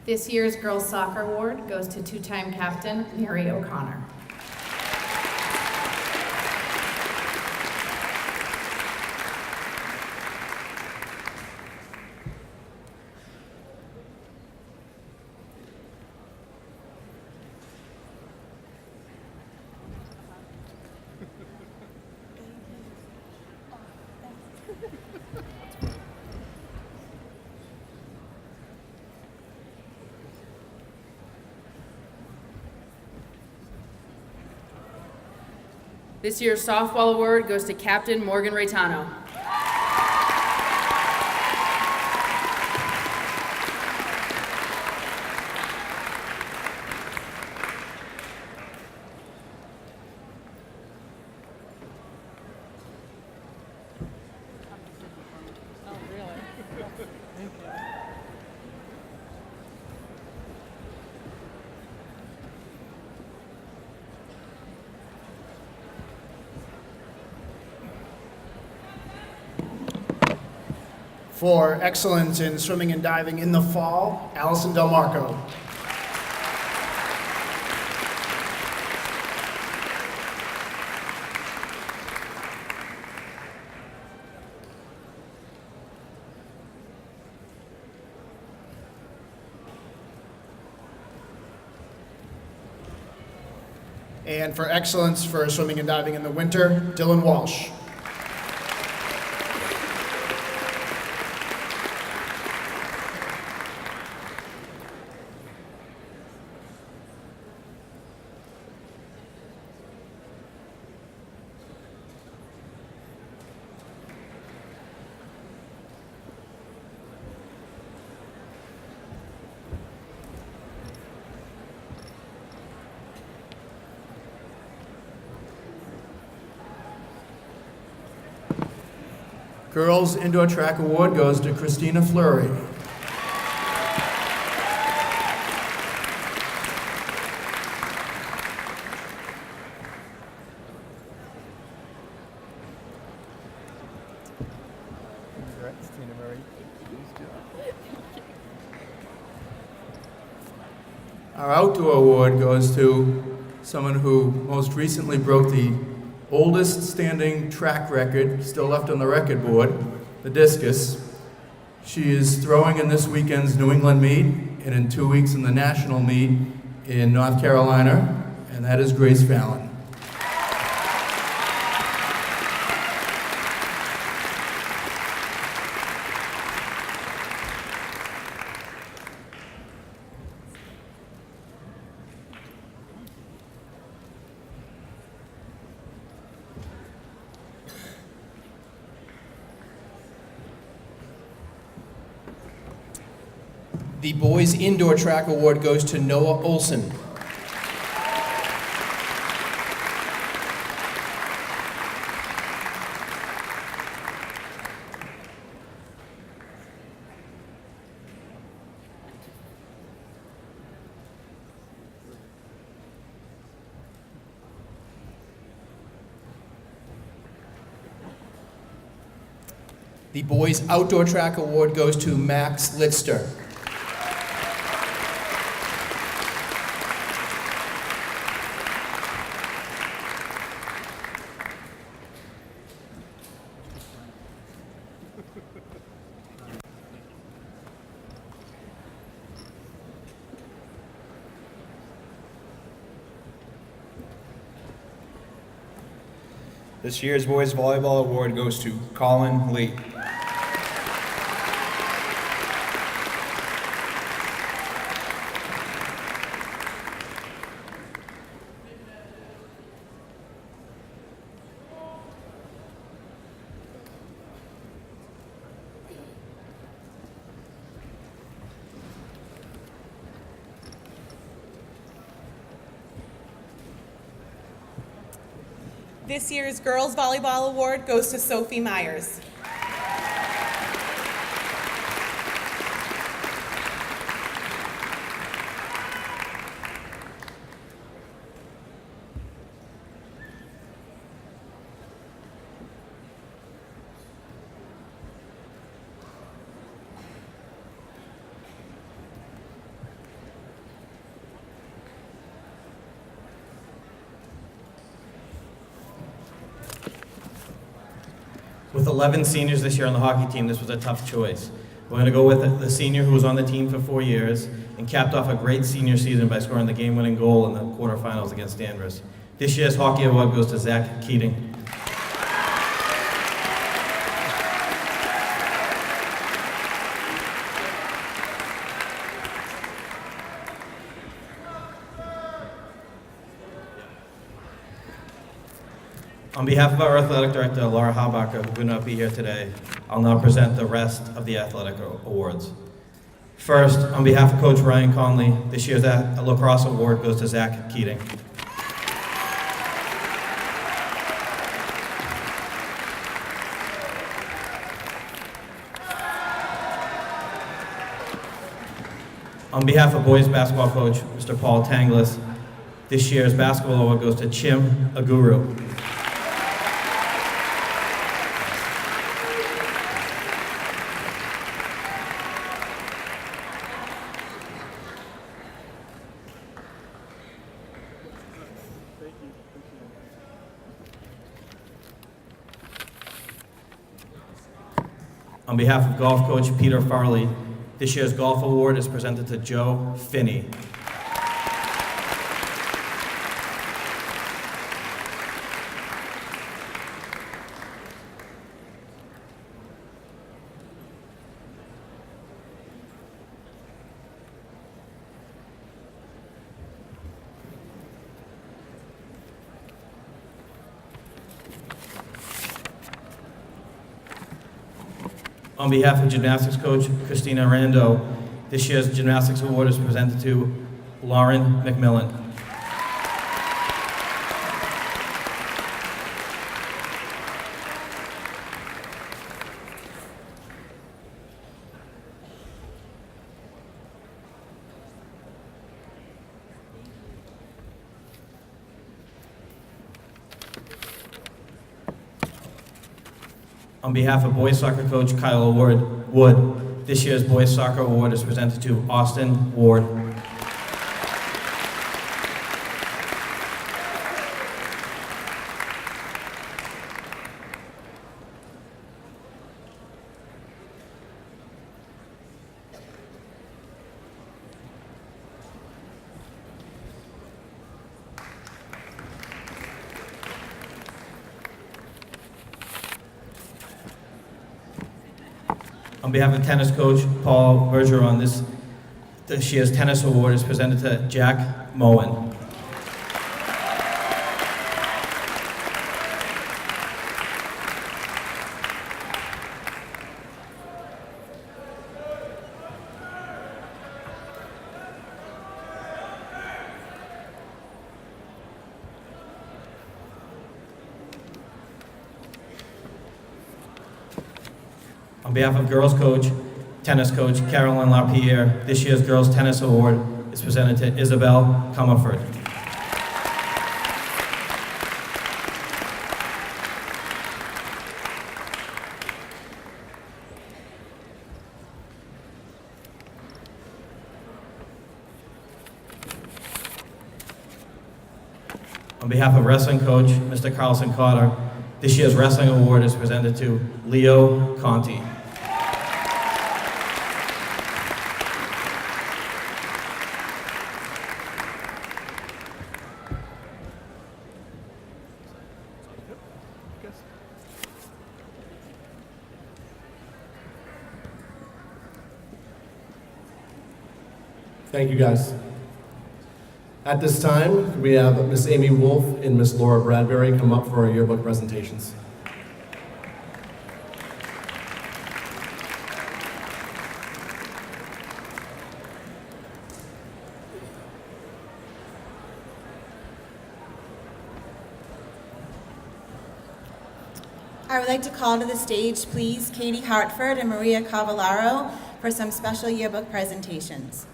This year's Girls Soccer Award goes to two-time captain Mary O'Connor. This year's Softball Award goes to Captain Morgan Reitano. For excellence in swimming and diving in the fall, Allison Del Marco. And for excellence for swimming and diving in the winter, Dylan Walsh. Girls Indoor Track Award goes to Christina Fleury. Our Outdoor Award goes to someone who most recently broke the oldest standing track record, still left on the record board, the discus. She is throwing in this weekend's New England meet and in 2 weeks in the national meet in North Carolina, and that is Grace Fallon. The Boys Indoor Track Award goes to Noah Olson. The Boys Outdoor Track Award goes to Max Litster. This year's Boys Volleyball Award goes to Colin Lee. This year's Girls Volleyball Award goes to Sophie Myers. With 11 seniors this year on the hockey team, this was a tough choice. We're going to go with the senior who was on the team for 4 years and capped off a great senior season by scoring the game-winning goal in the quarterfinals against Danvers. This year's hockey award goes to Zach Keating. On behalf of our athletic director, Laura Habacher, who could not be here today, I'll now present the rest of the athletic awards. First, on behalf of Coach Ryan Conley, this year's Lacrosse award goes to Zach Keating. On behalf of boys basketball coach, Mr. Paul Tanglis, this year's basketball award goes to Chim Aguru. On behalf of golf coach Peter Farley, this year's golf award is presented to Joe Finney. On behalf of gymnastics coach Christina Rando, this year's gymnastics award is presented to Lauren McMillan. On behalf of boys soccer coach Kyle Wood, this year's boys soccer award is presented to Austin Ward. On behalf of tennis coach Paul Bergeron, this year's tennis award is presented to Jack Moen. On behalf of girls coach, tennis coach Carolyn Lapierre, this year's girls tennis award is presented to Isabel Comerford. On behalf of wrestling coach, Mr. Carlson Cotter, this year's wrestling award is presented to Leo Conti. Thank you, guys. At this time, we have Miss Amy Wolf and Miss Laura Bradbury come up for our yearbook presentations. I would like to call to the stage, please, Katie Hartford and Maria Cavallaro for some special yearbook presentations.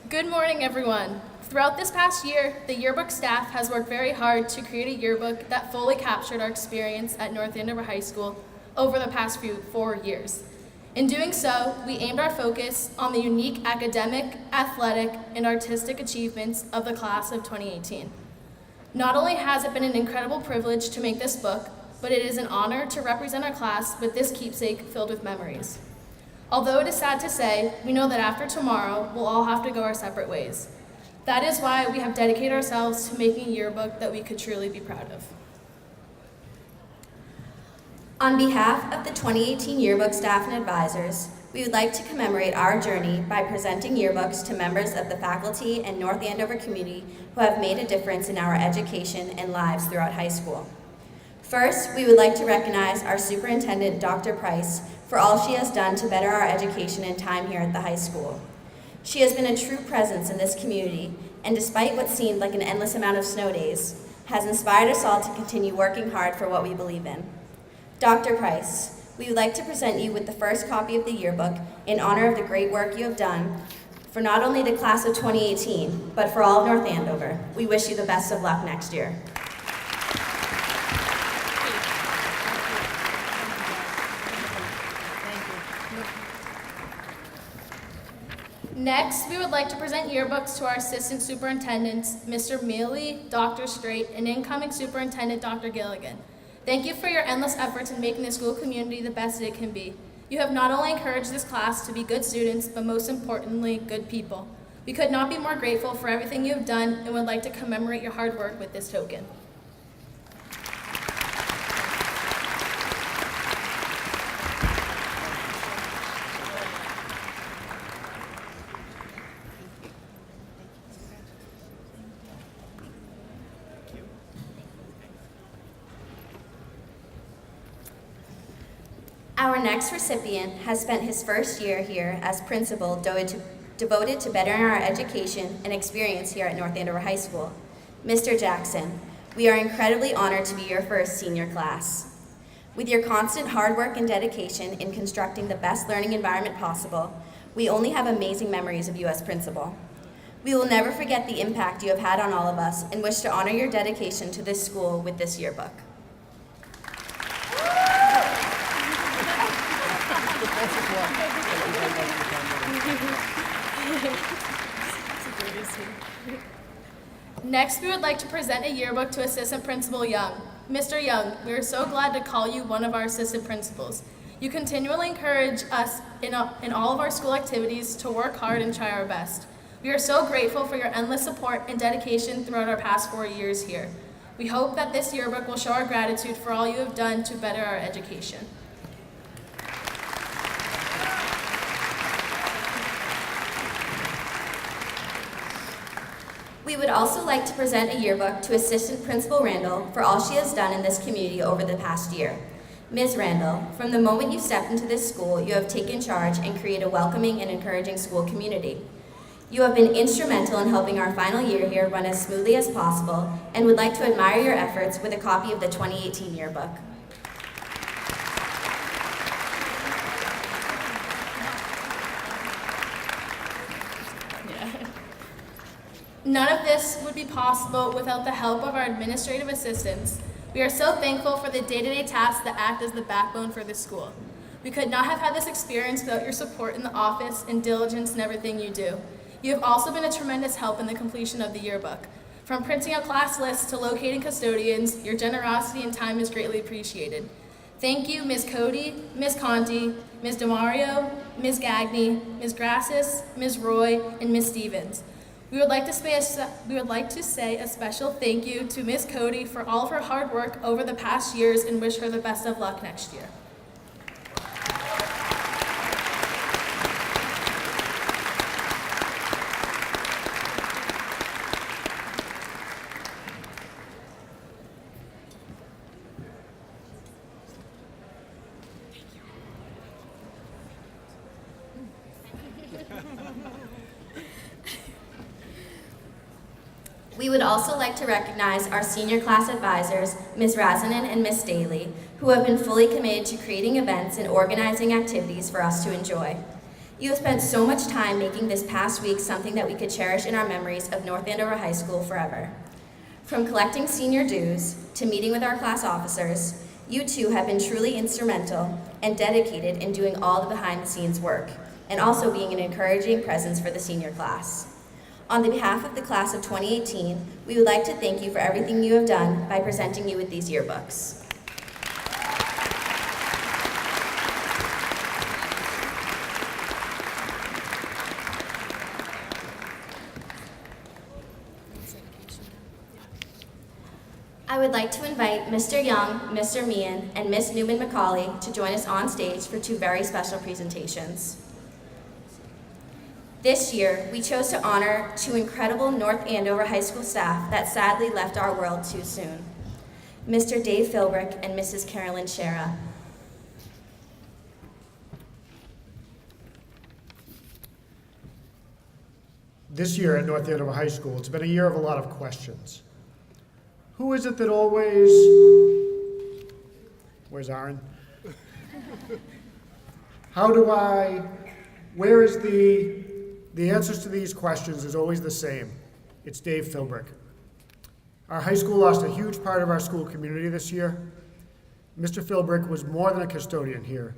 Good morning, everyone. Throughout this past year, the yearbook staff has worked very hard to create a yearbook that fully captured our experience at North Andover High School over the past 4 years. In doing so, we aimed our focus on the unique academic, athletic, and artistic achievements of the class of 2018. Not only has it been an incredible privilege to make this book, but it is an honor to represent our class with this keepsake filled with memories. Although it is sad to say, we know that after tomorrow, we'll all have to go our separate ways. That is why we have dedicated ourselves to making a yearbook that we could truly be proud of. On behalf of the 2018 yearbook staff and advisors, we would like to commemorate our journey by presenting yearbooks to members of the faculty and North Andover community who have made a difference in our education and lives throughout high school. First, we would like to recognize our superintendent, Dr. Price, for all she has done to better our education and time here at the high school. She has been a true presence in this community, and despite what seemed like an endless amount of snow days, has inspired us all to continue working hard for what we believe in. Dr. Price, we would like to present you with the first copy of the yearbook in honor of the great work you have done for not only the class of 2018, but for all of North Andover. We wish you the best of luck next year. Next, we would like to present yearbooks to our assistant superintendents, Mr. Mealy, Dr. Straight, and incoming superintendent, Dr. Gilligan. Thank you for your endless efforts in making the school community the best it can be. You have not only encouraged this class to be good students, but most importantly, good people. We could not be more grateful for everything you have done and would like to commemorate your hard work with this token. Our next recipient has spent his first year here as principal devoted to bettering our education and experience here at North Andover High School. Mr. Jackson, we are incredibly honored to be your first senior class. With your constant hard work and dedication in constructing the best learning environment possible, we only have amazing memories of you as principal. We will never forget the impact you have had on all of us and wish to honor your dedication to this school with this yearbook. Next, we would like to present a yearbook to Assistant Principal Young. Mr. Young, we are so glad to call you one of our assistant principals. You continually encourage us in all of our school activities to work hard and try our best. We are so grateful for your endless support and dedication throughout our past 4 years here. We hope that this yearbook will show our gratitude for all you have done to better our education. We would also like to present a yearbook to Assistant Principal Randall for all she has done in this community over the past year. Ms. Randall, from the moment you stepped into this school, you have taken charge and created a welcoming and encouraging school community. You have been instrumental in helping our final year here run as smoothly as possible and would like to admire your efforts with a copy of the 2018 yearbook. None of this would be possible without the help of our administrative assistants. We are so thankful for the day-to-day tasks that act as the backbone for this school. We could not have had this experience without your support in the office and diligence in everything you do. You have also been a tremendous help in the completion of the yearbook. From printing out class lists to locating custodians, your generosity and time is greatly appreciated. Thank you, Ms. Cody, Ms. Conti, Ms. DeMario, Ms. Gagny, Ms. Grassis, Ms. Roy, and Ms. Stevens. We would like to say a special thank you to Ms. Cody for all of her hard work over the past years and wish her the best of luck next year. We would also like to recognize our senior class advisors, Ms. Razanen and Ms. Daly, who have been fully committed to creating events and organizing activities for us to enjoy. You have spent so much time making this past week something that we could cherish in our memories of North Andover High School forever. From collecting senior dues to meeting with our class officers, you two have been truly instrumental and dedicated in doing all the behind-the-scenes work, and also being an encouraging presence for the senior class. On the behalf of the class of 2018, we would like to thank you for everything you have done by presenting you with these yearbooks. I would like to invite Mr. Young, Mr. Meehan, and Ms. Newman-McCauley to join us on stage for two very special presentations. This year, we chose to honor two incredible North Andover High School staff that sadly left our world too soon. Mr. Dave Philbrick and Mrs. Carolyn Shara. This year at North Andover High School, it's been a year of a lot of questions. Who is it that always... Where's Aaron? How do I... Where is the answers to these questions is always the same. It's Dave Philbrick. Our high school lost a huge part of our school community this year. Mr. Philbrick was more than a custodian here.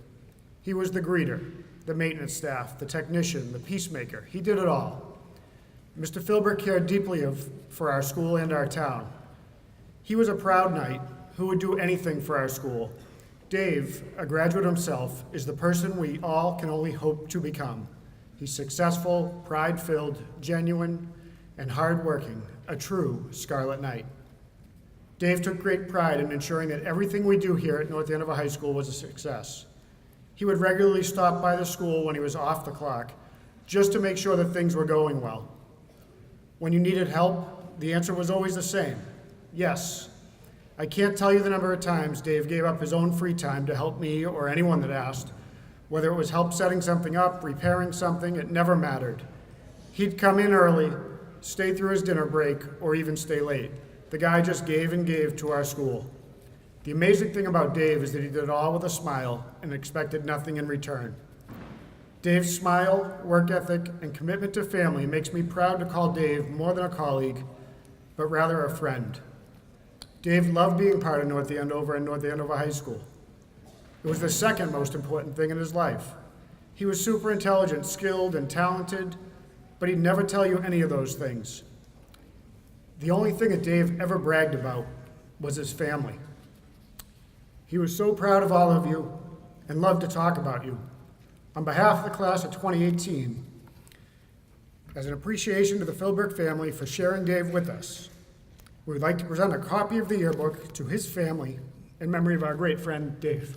He was the greeter, the maintenance staff, the technician, the peacemaker. He did it all. Mr. Philbrick cared deeply for our school and our town. He was a proud knight who would do anything for our school. Dave, a graduate himself, is the person we all can only hope to become. He's successful, pride-filled, genuine, and hardworking, a true Scarlet Knight. Dave took great pride in ensuring that everything we do here at North Andover High School was a success. He would regularly stop by the school when he was off the clock, just to make sure that things were going well. When you needed help, the answer was always the same, yes. I can't tell you the number of times Dave gave up his own free time to help me or anyone that asked. Whether it was help setting something up, repairing something, it never mattered. He'd come in early, stay through his dinner break, or even stay late. The guy just gave and gave to our school. The amazing thing about Dave is that he did it all with a smile and expected nothing in return. Dave's smile, work ethic, and commitment to family makes me proud to call Dave more than a colleague, but rather a friend. Dave loved being part of North Andover and North Andover High School. It was the second most important thing in his life. He was super intelligent, skilled, and talented, but he'd never tell you any of those things. The only thing that Dave ever bragged about was his family. He was so proud of all of you and loved to talk about you. On behalf of the class of 2018, as an appreciation to the Philbrick family for sharing Dave with us, we would like to present a copy of the yearbook to his family in memory of our great friend, Dave.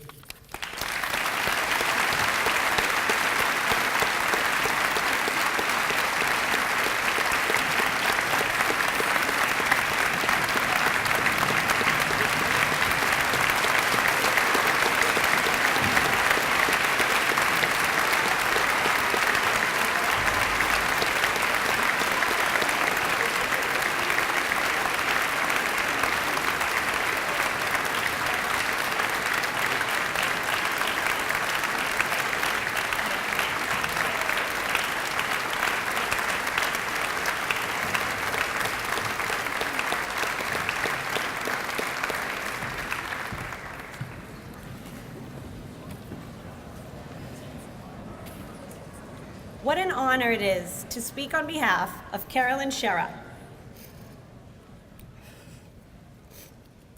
What an honor it is to speak on behalf of Carolyn Shara,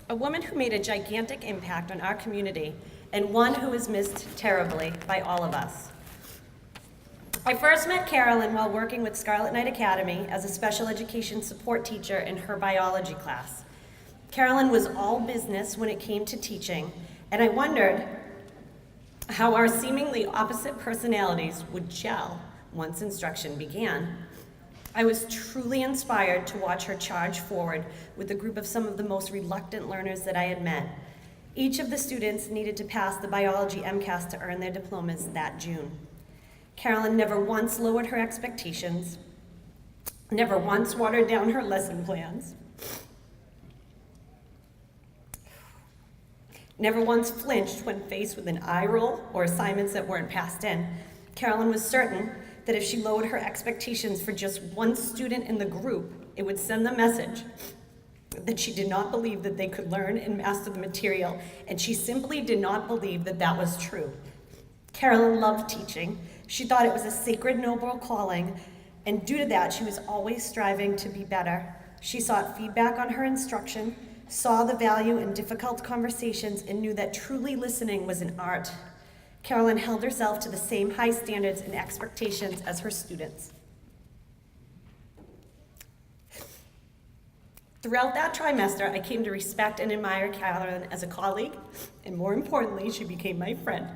a woman who made a gigantic impact on our community and one who is missed terribly by all of us. I first met Carolyn while working with Scarlet Night Academy as a special education support teacher in her biology class. Carolyn was all business when it came to teaching, and I wondered how our seemingly opposite personalities would gel once instruction began. I was truly inspired to watch her charge forward with a group of some of the most reluctant learners that I had met. Each of the students needed to pass the biology MCAS to earn their diplomas that June. Carolyn never once lowered her expectations, never once watered down her lesson plans, never once flinched when faced with an eye roll or assignments that weren't passed in. Carolyn was certain that if she lowered her expectations for just one student in the group, it would send the message that she did not believe that they could learn and master the material, and she simply did not believe that that was true. Carolyn loved teaching. She thought it was a sacred, noble calling, and due to that, she was always striving to be better. She sought feedback on her instruction, saw the value in difficult conversations, and knew that truly listening was an art. Carolyn held herself to the same high standards and expectations as her students. Throughout that trimester, I came to respect and admire Carolyn as a colleague, and more importantly, she became my friend.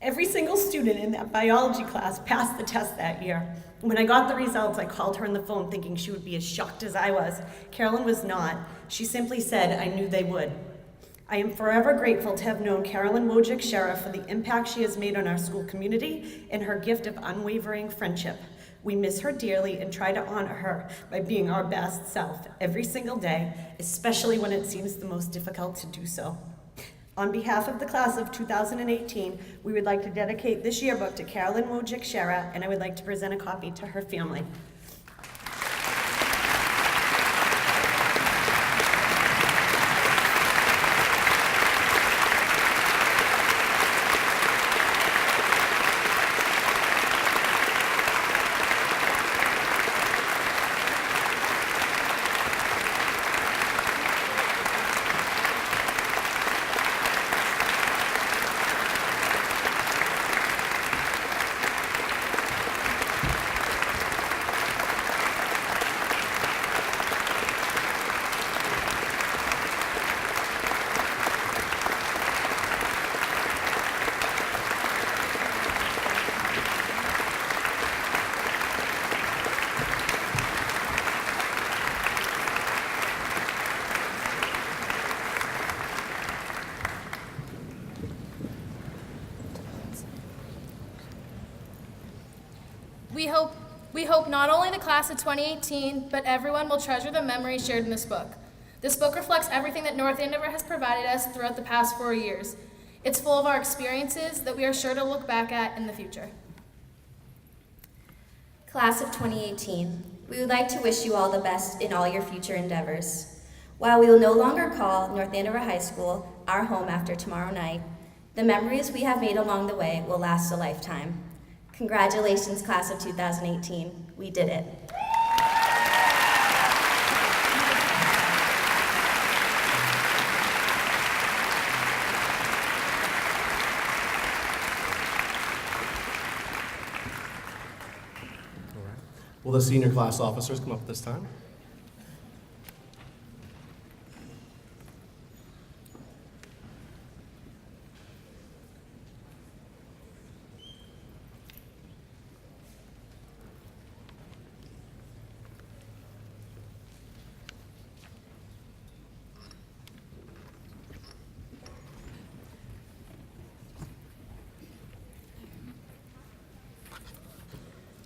Every single student in that biology class passed the test that year. When I got the results, I called her on the phone thinking she would be as shocked as I was. Carolyn was not. She simply said, "I knew they would." I am forever grateful to have known Carolyn Shara for the impact she has made on our school community and her gift of unwavering friendship. We miss her dearly and try to honor her by being our best self every single day, especially when it seems the most difficult to do so. On behalf of the class of 2018, we would like to dedicate this yearbook to Carolyn Shara, and I would like to present a copy to her family. We hope not only the class of 2018, but everyone will treasure the memories shared in this book. This book reflects everything that North Andover has provided us throughout the past 4 years. It's full of our experiences that we are sure to look back at in the future. Class of 2018, we would like to wish you all the best in all your future endeavors. While we will no longer call North Andover High School our home after tomorrow night, the memories we have made along the way will last a lifetime. Congratulations, Class of 2018. We did it. Will the senior class officers come up this time?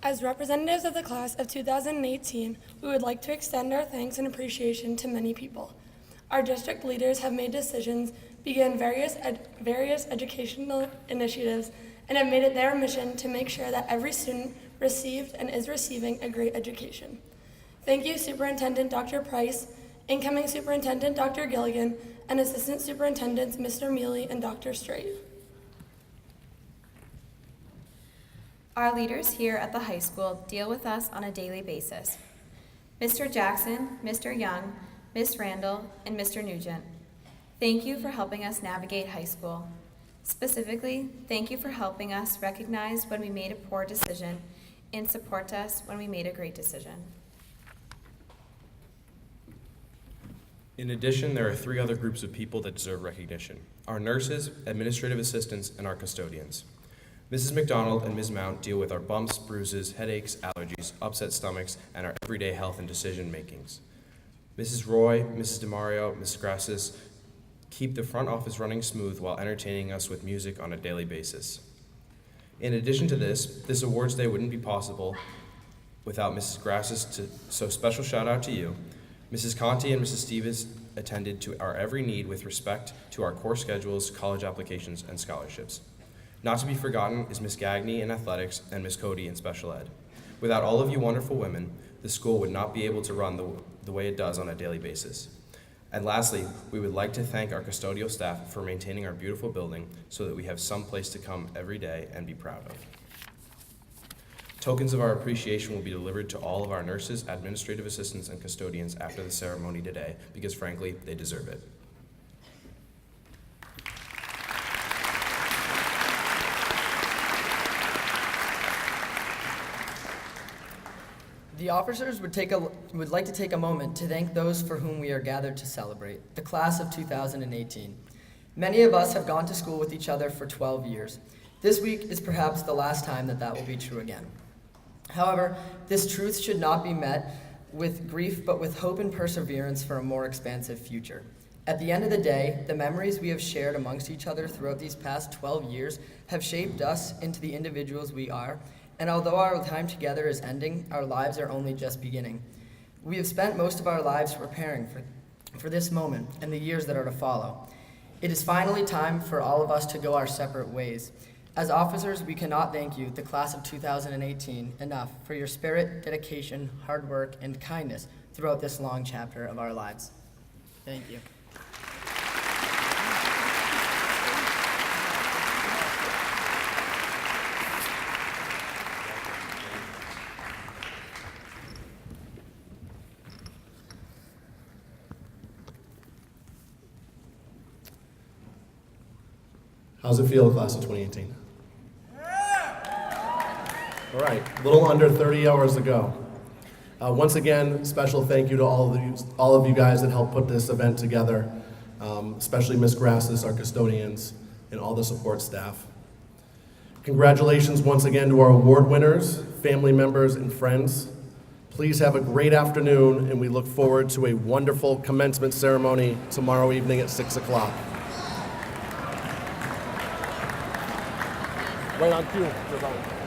As representatives of the class of 2018, we would like to extend our thanks and appreciation to many people. Our district leaders have made decisions, began various educational initiatives, and have made it their mission to make sure that every student received and is receiving a great education. Thank you, Superintendent Dr. Price, incoming Superintendent Dr. Gilligan, and Assistant Superintendents Mr. Mealy and Dr. Straight. Our leaders here at the high school deal with us on a daily basis. Mr. Jackson, Mr. Young, Ms. Randall, and Mr. Nugent. Thank you for helping us navigate high school. Specifically, thank you for helping us recognize when we made a poor decision and support us when we made a great decision. In addition, there are 3 other groups of people that deserve recognition: our nurses, administrative assistants, and our custodians. Mrs. McDonald and Ms. Mount deal with our bumps, bruises, headaches, allergies, upset stomachs, and our everyday health and decision makings. Mrs. Roy, Mrs. DeMario, Mrs. Grassis keep the front office running smooth while entertaining us with music on a daily basis. In addition to this awards day wouldn't be possible without Mrs. Grassis, so special shout out to you. Mrs. Conti and Mrs. Stevens attended to our every need with respect to our course schedules, college applications, and scholarships. Not to be forgotten is Miss Gagney in athletics and Miss Cody in special ed. Without all of you wonderful women, the school would not be able to run the way it does on a daily basis. And lastly, we would like to thank our custodial staff for maintaining our beautiful building so that we have some place to come every day and be proud of. Tokens of our appreciation will be delivered to all of our nurses, administrative assistants, and custodians after the ceremony today, because frankly, they deserve it. The officers would like to take a moment to thank those for whom we are gathered to celebrate, the class of 2018. Many of us have gone to school with each other for 12 years. This week is perhaps the last time that will be true again. However, this truth should not be met with grief, but with hope and perseverance for a more expansive future. At the end of the day, the memories we have shared amongst each other throughout these past 12 years have shaped us into the individuals we are. And although our time together is ending, our lives are only just beginning. We have spent most of our lives preparing for this moment and the years that are to follow. It is finally time for all of us to go our separate ways. As officers, we cannot thank you, the class of 2018, enough for your spirit, dedication, hard work, and kindness throughout this long chapter of our lives. Thank you. How's it feel, class of 2018? All right, a little under 30 hours to go. Once again, special thank you to all of you guys that helped put this event together, especially Ms. Grassis, our custodians, and all the support staff. Congratulations once again to our award winners, family members, and friends. Please have a great afternoon, and we look forward to a wonderful commencement ceremony tomorrow evening at 6 o'clock. Right on cue.